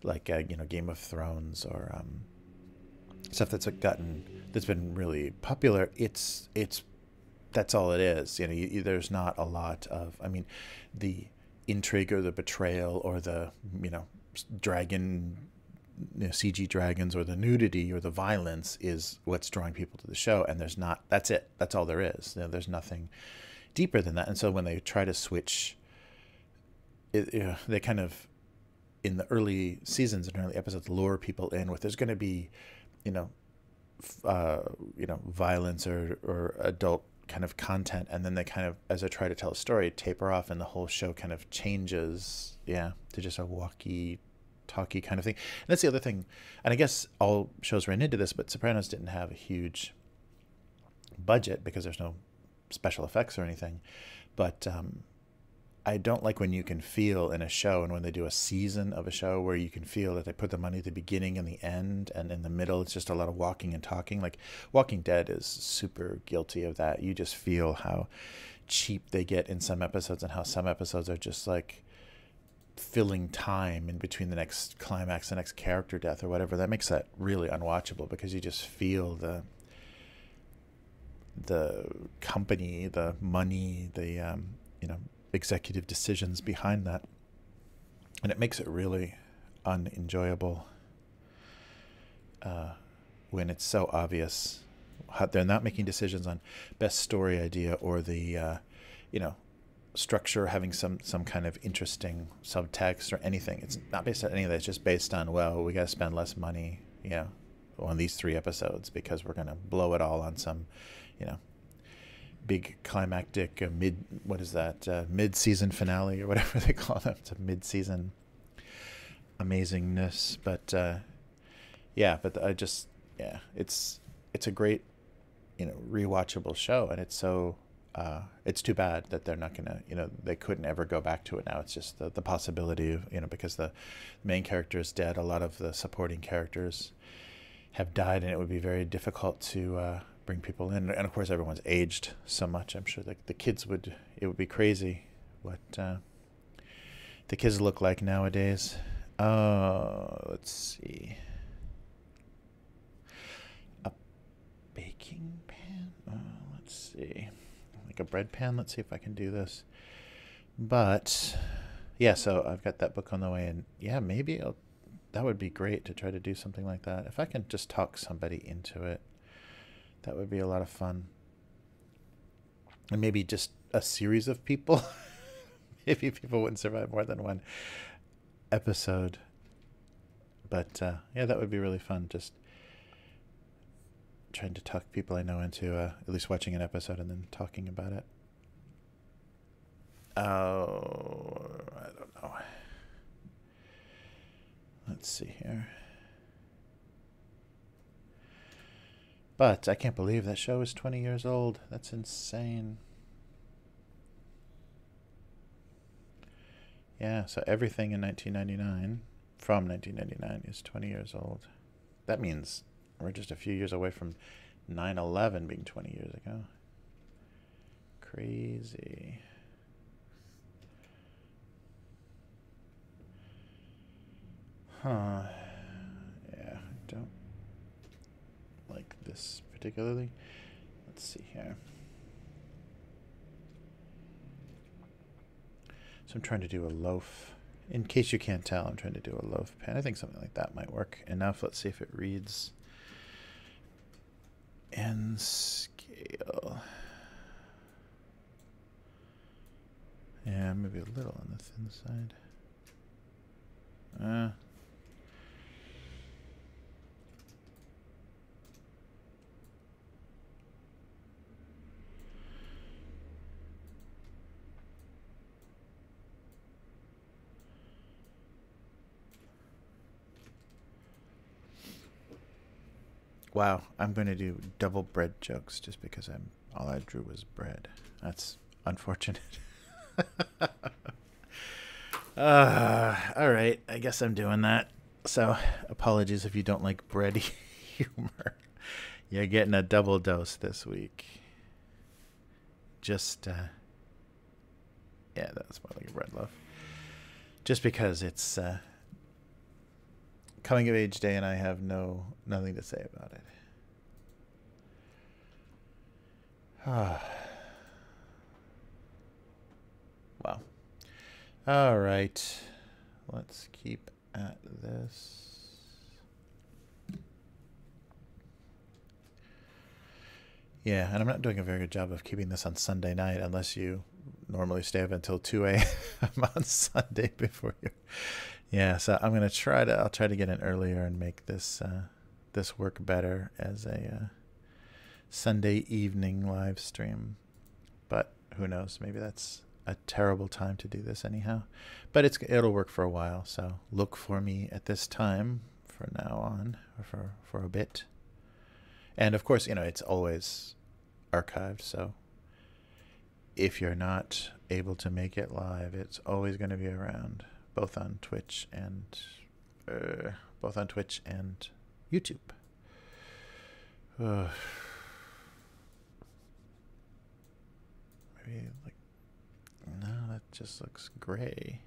like Game of Thrones, or stuff that's been really popular. It's that's all it is. There's not a lot of, the intrigue or the betrayal or the dragon, CG dragons, or the nudity or the violence is what's drawing people to the show, and that's it. That's all there is. There's nothing deeper than that. And so when they try to switch it, they kind of, in the early seasons and early episodes, lure people in with, there's going to be violence or adult kind of content, and then they kind of, as they try to tell a story, taper off, and the whole show kind of changes to just a walkie-talkie kind of thing. And that's the other thing, and I guess all shows ran into this, but Sopranos didn't have a huge budget because there's no special effects or anything, but I don't like when you can feel in a show, and when they do a season of a show where you can feel that they put the money at the beginning and the end, and in the middle it's just a lot of walking and talking. Like Walking Dead is super guilty of that. You just feel how cheap they get in some episodes, and how some episodes are just like filling time in between the next climax, the next character death or whatever, that makes that really unwatchable, because you just feel the company, the money, the you know, executive decisions behind that, and it makes it really unenjoyable when it's so obvious how they're not making decisions on best story idea or the you know, structure, having some kind of interesting subtext or anything. It's not based on any of that. It's just based on, well, we got to spend less money, you know, on these 3 episodes because we're going to blow it all on some, you know, big climactic mid-season finale or whatever they call them. It's a mid-season amazingness. But it's a great, you know, rewatchable show, and it's so it's too bad that they're not gonna, you know, they couldn't ever go back to it now. It's just the possibility of, you know, because the main character is dead, a lot of the supporting characters have died, and it would be very difficult to bring people in. And of course, everyone's aged so much. I'm sure the kids it would be crazy what the kids look like nowadays. Let's see. A baking pan? Let's see. Like a bread pan. Let's see if I can do this. But yeah, so I've got that book on the way, and yeah, maybe that would be great to try to do something like that. If I can just talk somebody into it, that would be a lot of fun. And maybe just a series of people. Maybe people wouldn't survive more than 1 episode. But yeah, that would be really fun. Just trying to talk people I know into at least watching an episode and then talking about it. Oh, I don't know. Let's see here. But I can't believe that show is 20 years old. That's insane. Yeah, so everything in 1999, from 1999, is 20 years old. That means we're just a few years away from 9/11 being 20 years ago. Crazy. Huh. Yeah, I don't like this particularly. Let's see here. So I'm trying to do a loaf. In case you can't tell, I'm trying to do a loaf pan. I think something like that might work enough. Let's see if it reads in scale. Yeah, maybe a little on the thin side. Wow, I'm going to do double bread jokes just because all I drew was bread. That's unfortunate. All right, I guess I'm doing that. So, apologies if you don't like bread humor. You're getting a double dose this week. Just, yeah, that's more like a bread loaf. Just because it's coming of age day and I have nothing to say about it. Wow. All right. Let's keep at this. Yeah, and I'm not doing a very good job of keeping this on Sunday night unless you normally stay up until 2 a.m. on Sunday before you. Yeah, so I'm gonna I'll try to get in earlier and make this this work better as a Sunday evening live stream. But who knows? Maybe that's a terrible time to do this anyhow. But it'll work for a while. So look for me at this time from now on, or for a bit. And of course, it's always archived. So if you're not able to make it live, it's always going to be around, both on Twitch and YouTube. Maybe no, that just looks gray.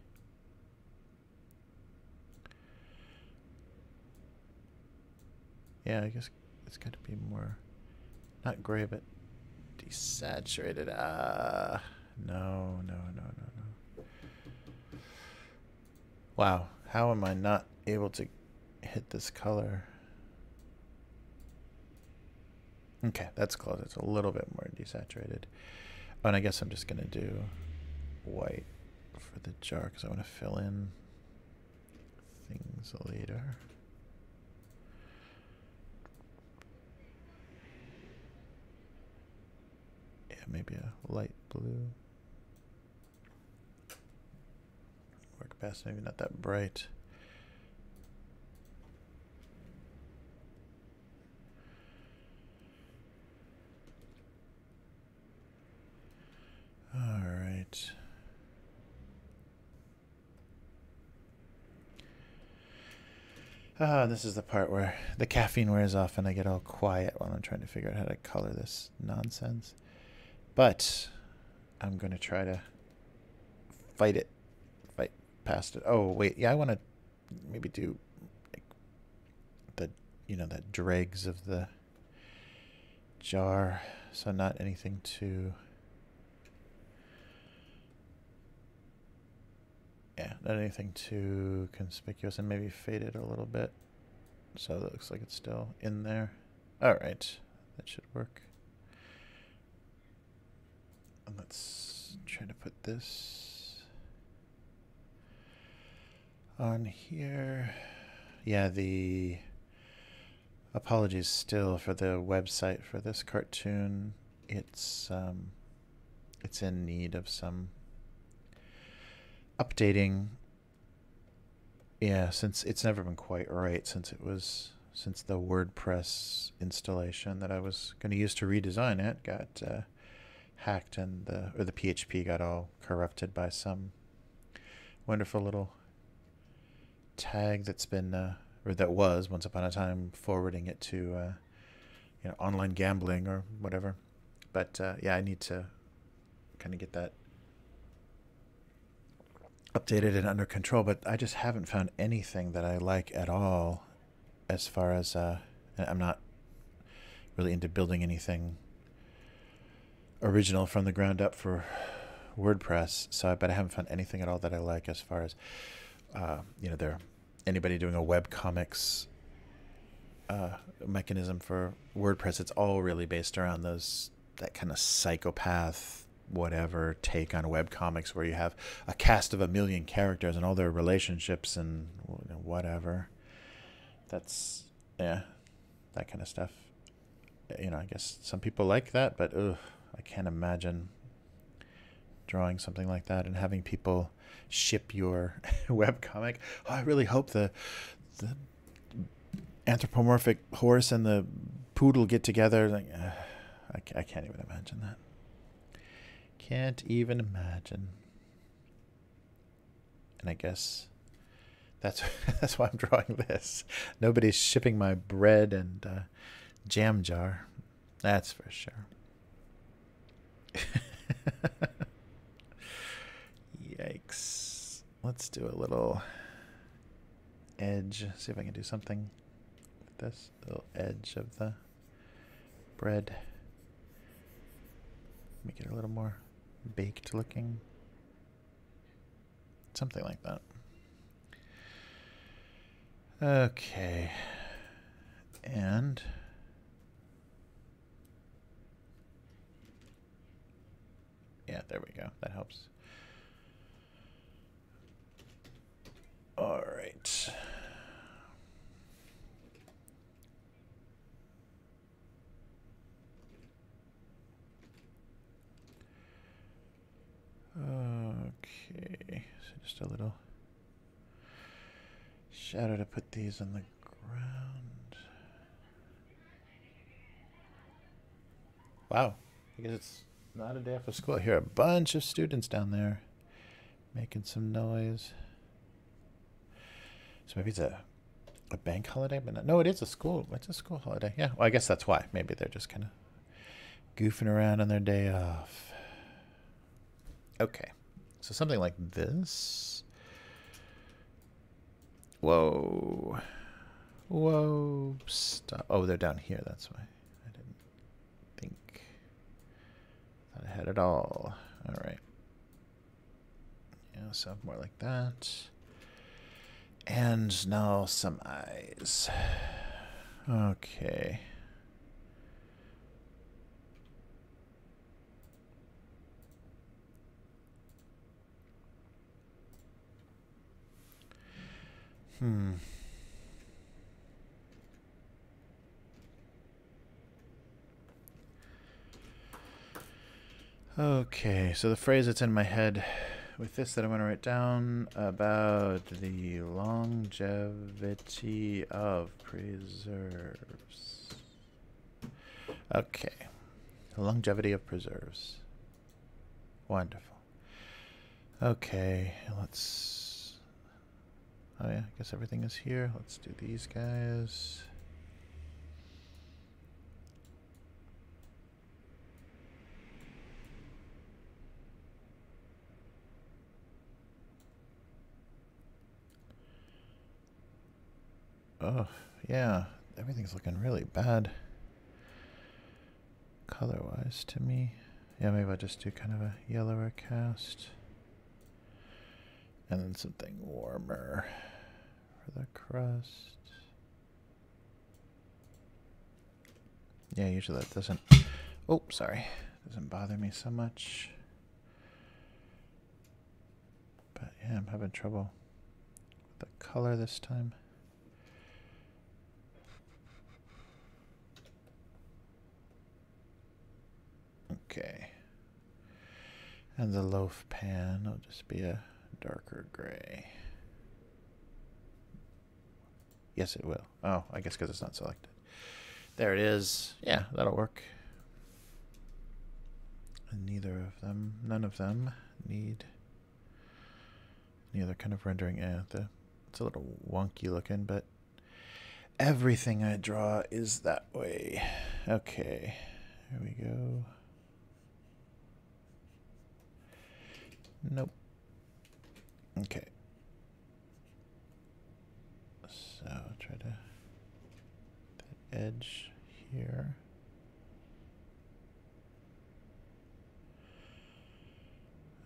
Yeah, I guess it's got to be more, not gray, but desaturated. No, no, no, no, no. Wow, how am I not able to hit this color? Okay, that's close. It's a little bit more desaturated. Oh, and I guess I'm just going to do white for the jar because I want to fill in things later. Yeah, maybe a light blue. Work best, maybe not that bright. All right. This is the part where the caffeine wears off and I get all quiet while I'm trying to figure out how to color this nonsense. But I'm going to try to fight past it. Oh, wait. Yeah, I want to maybe do like the, that dregs of the jar. So not anything too... Yeah, not anything too conspicuous, and maybe fade it a little bit so that looks like it's still in there. All right, that should work. And let's try to put this on here. Yeah, the apologies still for the website for this cartoon. It's in need of some updating. Yeah, since it's never been quite right since the WordPress installation that I was going to use to redesign it got hacked, and the PHP got all corrupted by some wonderful little tag that's been or that was once upon a time forwarding it to online gambling or whatever. But yeah, I need to kind of get that updated and under control, but I just haven't found anything that I like at all as far as I'm not really into building anything original from the ground up for WordPress, but I haven't found anything at all that I like as far as anybody doing a web comics mechanism for WordPress. It's all really based around that kind of psychopath whatever take on webcomics where you have a cast of 1 million characters and all their relationships and whatever. That's, yeah, that kind of stuff. I guess some people like that, but I can't imagine drawing something like that and having people ship your webcomic. Oh, I really hope the anthropomorphic horse and the poodle get together. Like, I can't even imagine that. Can't even imagine. And I guess that's why I'm drawing this. Nobody's shipping my bread and jam jar. That's for sure. Yikes. Let's do a little edge. See if I can do something with this little edge of the bread. Make it a little more baked looking. Something like that. Okay. And yeah, there we go. That helps. All right. Okay, so just a little shadow to put these on the ground. Wow, I guess it's not a day off of school. I hear a bunch of students down there making some noise. So maybe it's a bank holiday, but no, it is a school. It's a school holiday. Yeah, well, I guess that's why. Maybe they're just kind of goofing around on their day off. Okay, so something like this. Whoa. Whoa, stop. Oh, they're down here, that's why. I didn't think. Thought I had it all. Alright. Yeah, so more like that. And now some eyes. Okay. Okay, so the phrase that's in my head with this that I'm going to write down about the longevity of preserves. Okay, the longevity of preserves. Wonderful. Okay, let's... Oh yeah, I guess everything is here. Let's do these guys. Oh, yeah, everything's looking really bad color-wise to me. Yeah, maybe I'll just do kind of a yellower cast. And then something warmer for the crust. Yeah, usually that doesn't... Oh, sorry. Doesn't bother me so much. But yeah, I'm having trouble with the color this time. Okay. And the loaf pan will just be a darker gray. Yes, it will. Oh, I guess because it's not selected. There it is. Yeah, that'll work. And neither of them, none of them need any other kind of rendering. Yeah, it's a little wonky looking, but everything I draw is that way. Okay, here we go. Nope. Okay. So I'll try to that edge here.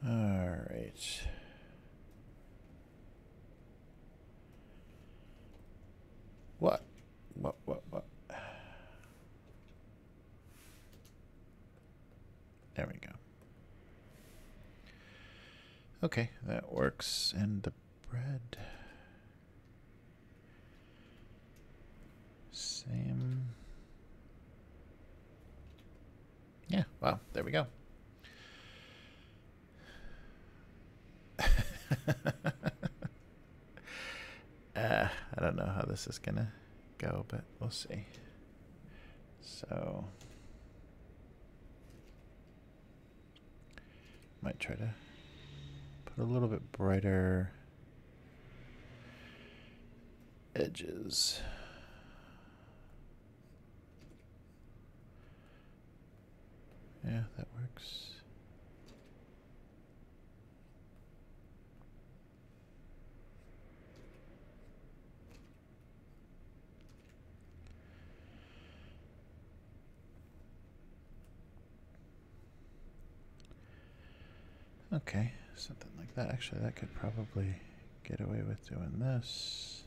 All right. What? There we go. Okay, that works. And the bread. Same. Yeah, wow, there we go. I don't know how this is gonna go, but we'll see. So, might try to put a little bit brighter edges. Yeah, that works. Okay, something like that. Actually, that could probably get away with doing this.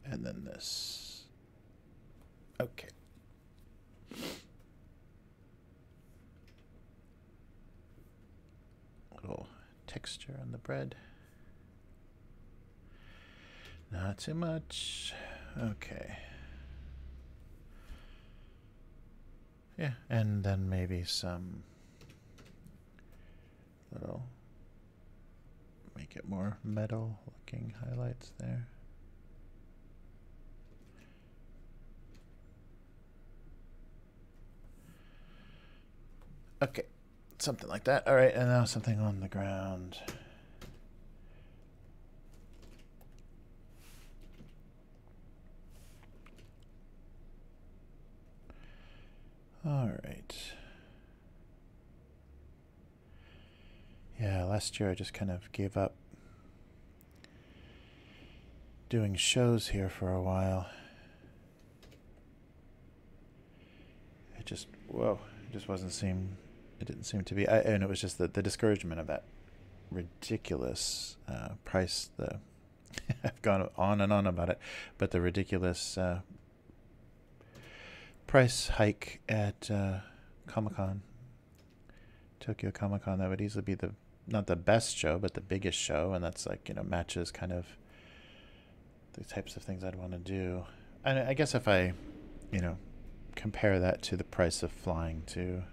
And then this. Okay. Little texture on the bread. Not too much. Okay. Yeah, and then maybe some little, make it more metal looking highlights there. Okay, something like that. All right, and now something on the ground. All right. Yeah, last year I just kind of gave up doing shows here for a while. It just, whoa, it just it didn't seem to be, and it was just the discouragement of that ridiculous price. I've gone on and on about it, but the ridiculous price hike at Comic-Con, Tokyo Comic-Con, that would easily be not the best show, but the biggest show, and that's like, matches kind of the types of things I'd want to do. And I guess if I, compare that to the price of flying to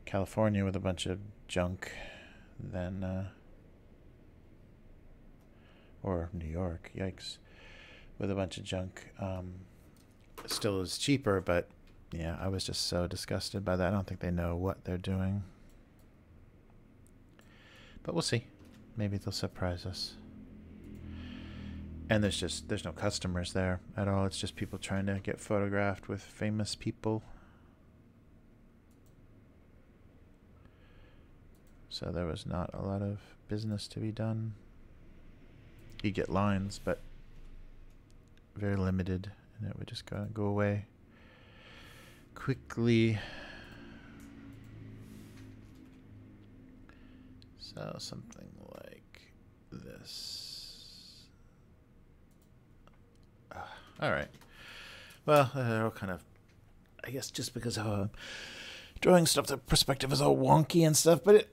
California with a bunch of junk, then or New York, yikes, with a bunch of junk, still is cheaper, but yeah, I was just so disgusted by that. I don't think they know what they're doing, but we'll see. Maybe they'll surprise us. And there's no customers there at all. It's just people trying to get photographed with famous people. So there was not a lot of business to be done. You get lines, but very limited, and it would just go away quickly. So something like this. All right. Well, they're all kind of, I guess, just because how drawing stuff, the perspective is all wonky and stuff, but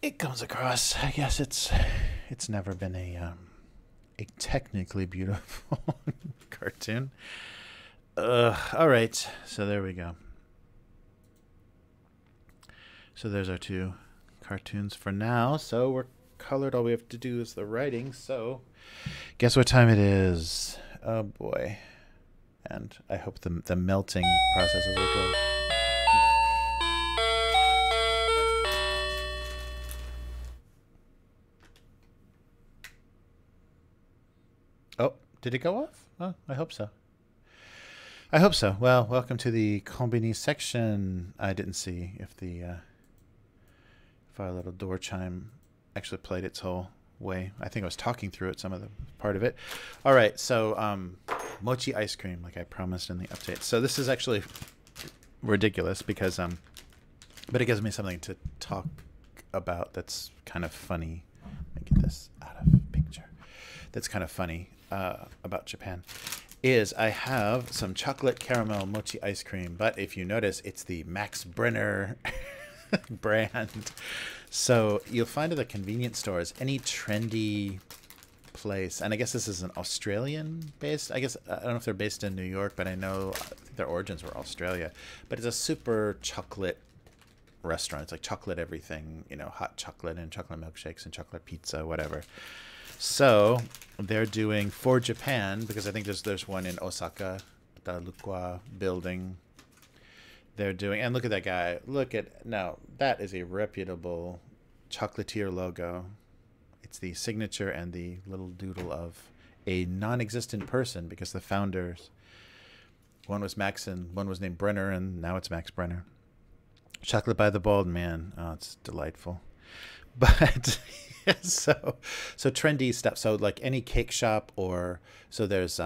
it comes across. I guess it's never been a technically beautiful cartoon. All right. So there we go. So there's our two cartoons for now. So we're colored. All we have to do is the writing. So guess what time it is? Oh boy. And I hope the melting processes will go. Oh, did it go off? Oh, I hope so. I hope so. Well, welcome to the Combini section. I didn't see if if our little door chime actually played its whole way. I think I was talking through it, some of the part of it. All right, so mochi ice cream, like I promised in the update. So this is actually ridiculous because but it gives me something to talk about that's kind of funny. Let me get this out of picture. That's kind of funny about Japan. Is I have some chocolate caramel mochi ice cream, but if you notice, it's the Max Brenner brand. So you'll find at the convenience stores, any trendy place, and I guess this is an Australian based, I don't know if they're based in New York, but I think their origins were Australia, but it's a super chocolate restaurant. It's like chocolate everything, hot chocolate and chocolate milkshakes and chocolate pizza, whatever. So they're doing for Japan, because I think there's one in Osaka, the Lukwa building. They're doing, and look at that guy. Now that is a reputable chocolatier logo. It's the signature and the little doodle of a non-existent person, because the founders, one was Max and one was named Brenner, and now it's Max Brenner. Chocolate by the Bald Man. Oh, it's delightful. But so trendy stuff. So like any cake shop, or so there's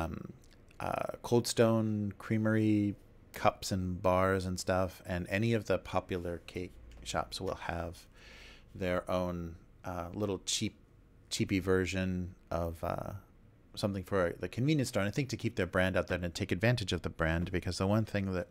Cold Stone Creamery cups and bars and stuff, and any of the popular cake shops will have their own little cheapy version of something for the convenience store. And I think to keep their brand out there and take advantage of the brand, because the one thing that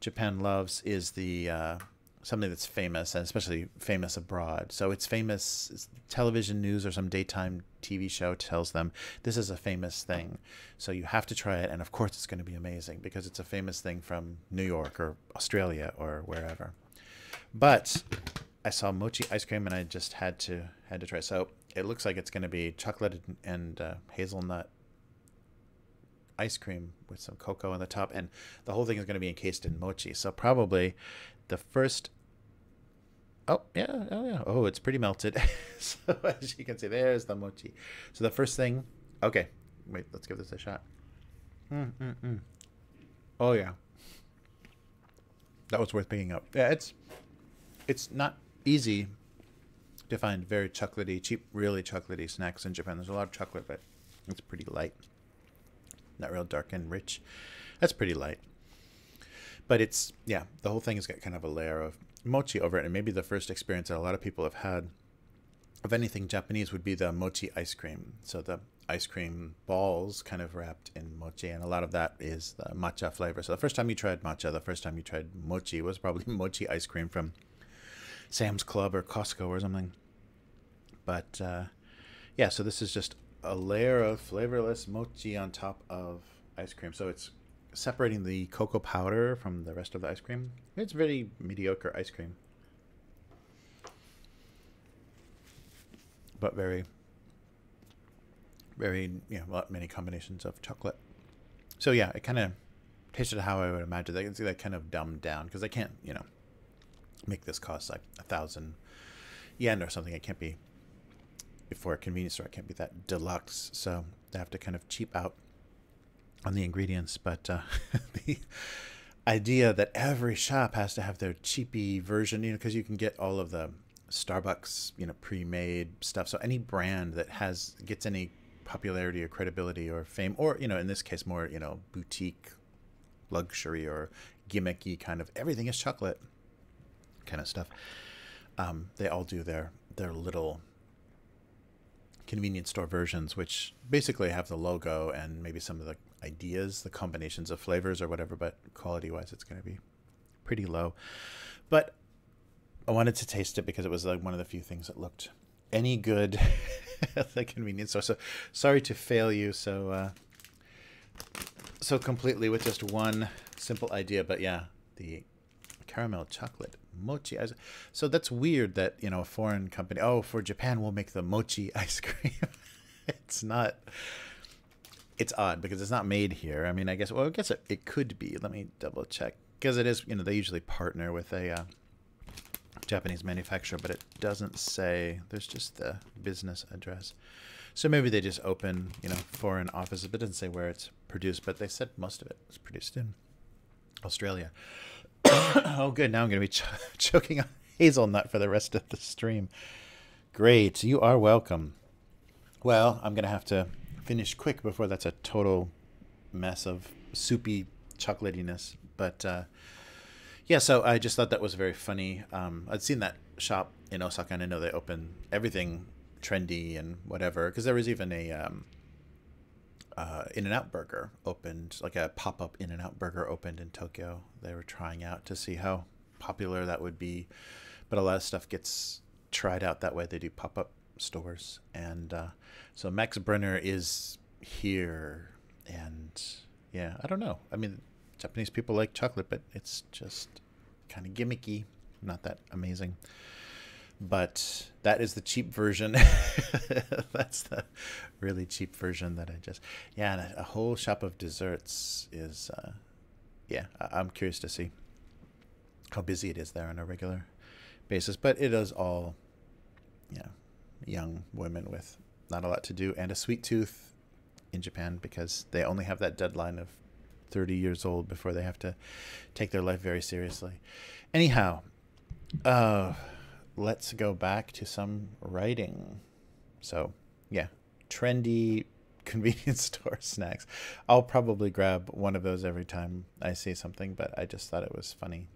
Japan loves is the something that's famous, and especially famous abroad. So it's famous, it's television news or some daytime TV show tells them this is a famous thing, so you have to try it, and of course it's going to be amazing because it's a famous thing from New York or Australia or wherever. But I saw mochi ice cream and I just had to try. So it looks like it's going to be chocolate and hazelnut ice cream with some cocoa on the top, and the whole thing is going to be encased in mochi. So probably the first, oh, it's pretty melted. So as you can see, there's the mochi. So the first thing, okay, wait, let's give this a shot. Oh yeah, that was worth picking up. Yeah, it's not easy to find very chocolatey, cheap, really chocolatey snacks in Japan. There's a lot of chocolate, but it's pretty light. Not real dark and rich. That's pretty light. But it's, yeah, the whole thing has got kind of a layer of mochi over it. And maybe the first experience that a lot of people have had of anything Japanese would be the mochi ice cream. So the ice cream balls kind of wrapped in mochi, and a lot of that is the matcha flavor. So the first time you tried matcha, the first time you tried mochi was probably mochi ice cream from Sam's Club or Costco or something. But yeah, so this is just a layer of flavorless mochi on top of ice cream. So it's separating the cocoa powder from the rest of the ice cream. It's very mediocre ice cream, but very, very, many combinations of chocolate. So yeah, it kind of tasted how I would imagine. They can see that kind of dumbed down because they can't, make this cost like 1,000 yen or something. It can't be, for a convenience store, it can't be that deluxe. So they have to kind of cheap out on the ingredients. But the idea that every shop has to have their cheapy version, because you can get all of the Starbucks, pre-made stuff. So any brand that gets any popularity or credibility or fame, or, in this case, more, boutique luxury or gimmicky kind of everything is chocolate kind of stuff. They all do their little convenience store versions, which basically have the logo and maybe some of the ideas, the combinations of flavors or whatever, but quality-wise, it's going to be pretty low. But I wanted to taste it because it was like one of the few things that looked any good at the convenience store. So sorry to fail you so completely with just one simple idea. But yeah, the caramel chocolate mochi. So that's weird that, a foreign company, for Japan, we'll make the mochi ice cream. It's not, it's odd because it's not made here. I mean, I guess it could be. Let me double check. Because it is, they usually partner with a Japanese manufacturer, but it doesn't say. There's just the business address. So maybe they just open, foreign offices, but it doesn't say where it's produced. But they said most of it was produced in Australia. Oh, good. Now I'm going to be choking on hazelnut for the rest of the stream. Great. You are welcome. Well, I'm going to have to finish quick before that's a total mess of soupy chocolatiness. But yeah, so I just thought that was very funny. I'd seen that shop in Osaka, and I know they open everything trendy and whatever, because there was even a In-N-Out Burger opened, like a pop-up In-N-Out Burger opened in Tokyo. They were trying out to see how popular that would be, but a lot of stuff gets tried out that way. They do pop-up stores, and so Max Brenner is here, and yeah, I don't know. I mean, Japanese people like chocolate, but it's just kind of gimmicky, not that amazing. But that is the cheap version. That's the really cheap version that yeah, and a whole shop of desserts is, yeah, I'm curious to see how busy it is there on a regular basis. But it is all, yeah, young women with not a lot to do and a sweet tooth in Japan, because they only have that deadline of 30 years old before they have to take their life very seriously. Anyhow, let's go back to some writing. So yeah, trendy convenience store snacks. I'll probably grab one of those every time I see something, but I just thought it was funny.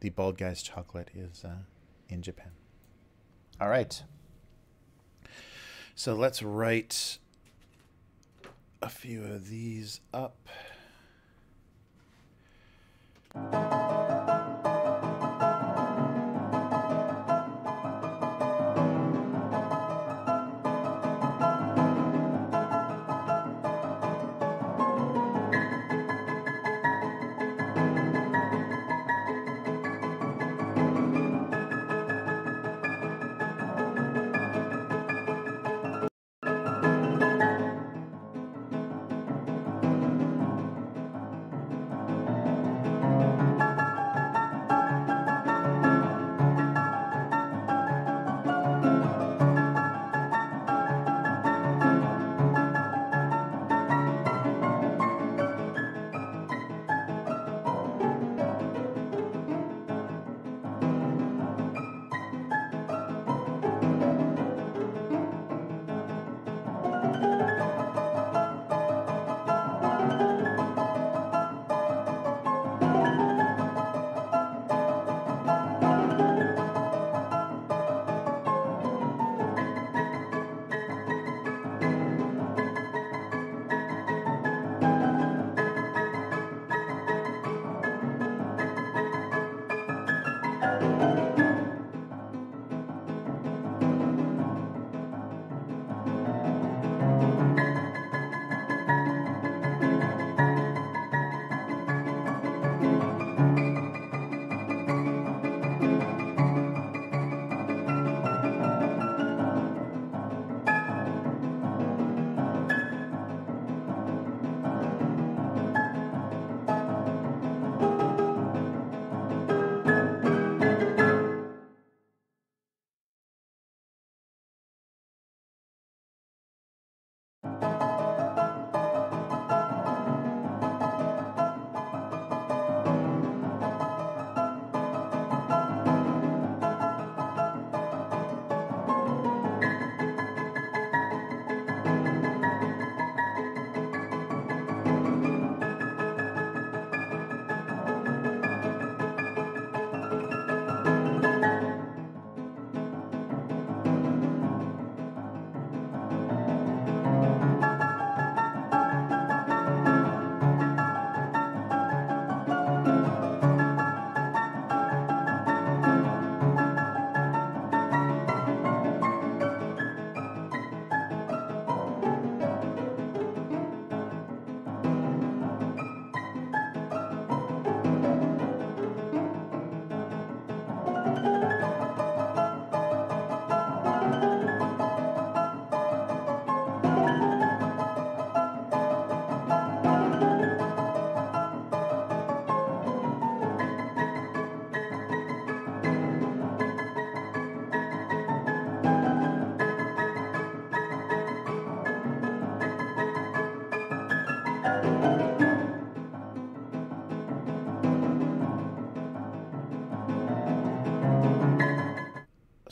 The Bald Guy's chocolate is in Japan. All right. So let's write a few of these up.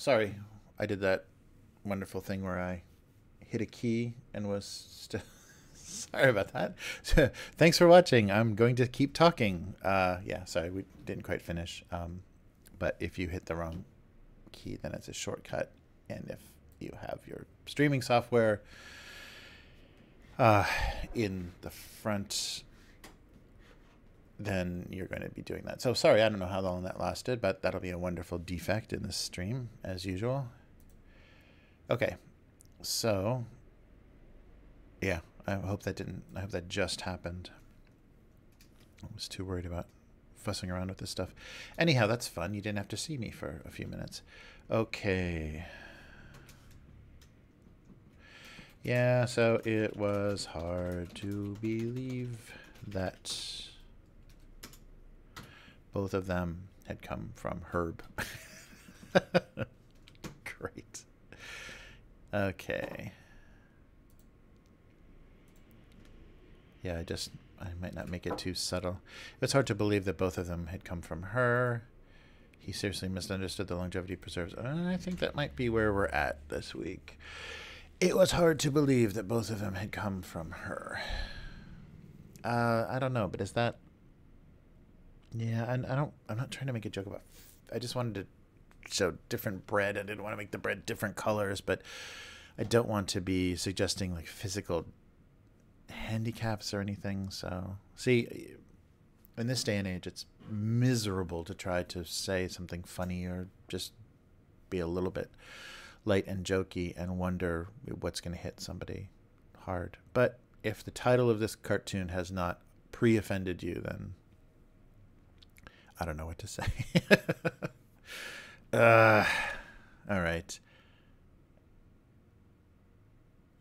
sorry. I did that wonderful thing where I hit a key and was still... Sorry about that. Thanks for watching. I'm going to keep talking. Yeah, sorry, we didn't quite finish. But if you hit the wrong key, then it's a shortcut. And if you have your streaming software in the front, then you're going to be doing that. So sorry, I don't know how long that lasted, but that'll be a wonderful defect in this stream, as usual. Okay, so yeah, I hope that just happened. I was too worried about fussing around with this stuff. Anyhow, that's fun. You didn't have to see me for a few minutes. Okay. Yeah, so it was hard to believe that both of them had come from Herb. Great. Okay. Yeah, I might not make it too subtle. It's hard to believe that both of them had come from her. He seriously misunderstood the longevity preserves. I think that might be where we're at this week. It was hard to believe that both of them had come from her. I don't know, but is that... Yeah, and I'm not trying to make a joke about... I just wanted to show different bread. I didn't want to make the bread different colors, but I don't want to be suggesting like physical handicaps or anything. So, see, in this day and age, it's miserable to try to say something funny or just be a little bit light and jokey and wonder what's going to hit somebody hard. But if the title of this cartoon has not pre-offended you, then I don't know what to say. All right.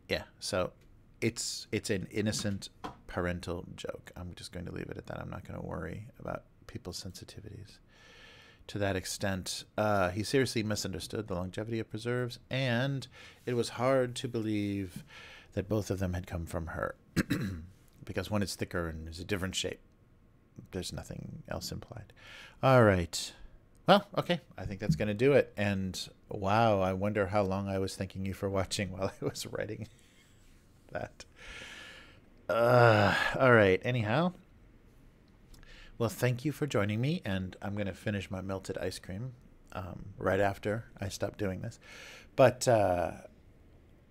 Yeah, so it's an innocent parental joke. I'm just going to leave it at that. I'm not going to worry about people's sensitivities to that extent. He seriously misunderstood the longevity of preserves, and it was hard to believe that both of them had come from her because one is thicker and is a different shape. There's nothing else implied. All right. Well, okay. I think that's going to do it. And wow, I wonder how long I was thanking you for watching while I was writing that. All right. Anyhow, well, thank you for joining me. And I'm going to finish my melted ice cream right after I stop doing this. But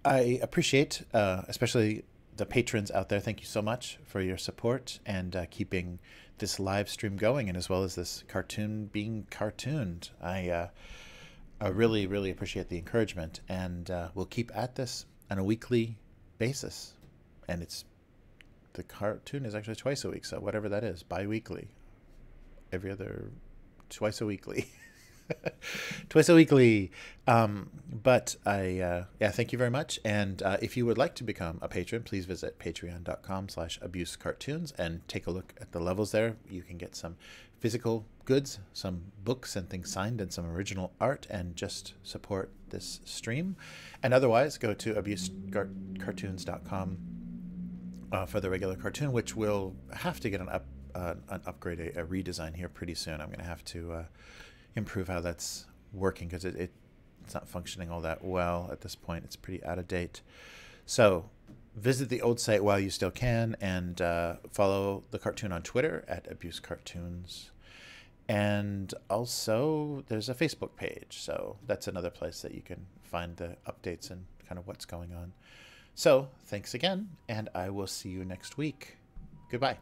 I appreciate, especially the patrons out there. Thank you so much for your support and keeping this live stream going, and as well as this cartoon being cartooned. I really, really appreciate the encouragement, and we'll keep at this on a weekly basis. And the cartoon is actually twice a week, so whatever that is, bi-weekly, twice a weekly. Twice a weekly. But yeah, thank you very much. And if you would like to become a patron, please visit patreon.com/abusecartoons and take a look at the levels there. You can get some physical goods, some books and things signed, and some original art, and just support this stream. And otherwise, go to abusecartoons.com for the regular cartoon, which will have to get an upgrade, a redesign here pretty soon. I'm going to have to improve how that's working, because it's not functioning all that well at this point. It's pretty out of date. So visit the old site while you still can, and follow the cartoon on Twitter at abusecartoons. And also there's a Facebook page, so that's another place that you can find the updates and kind of what's going on. So thanks again, and I will see you next week. Goodbye.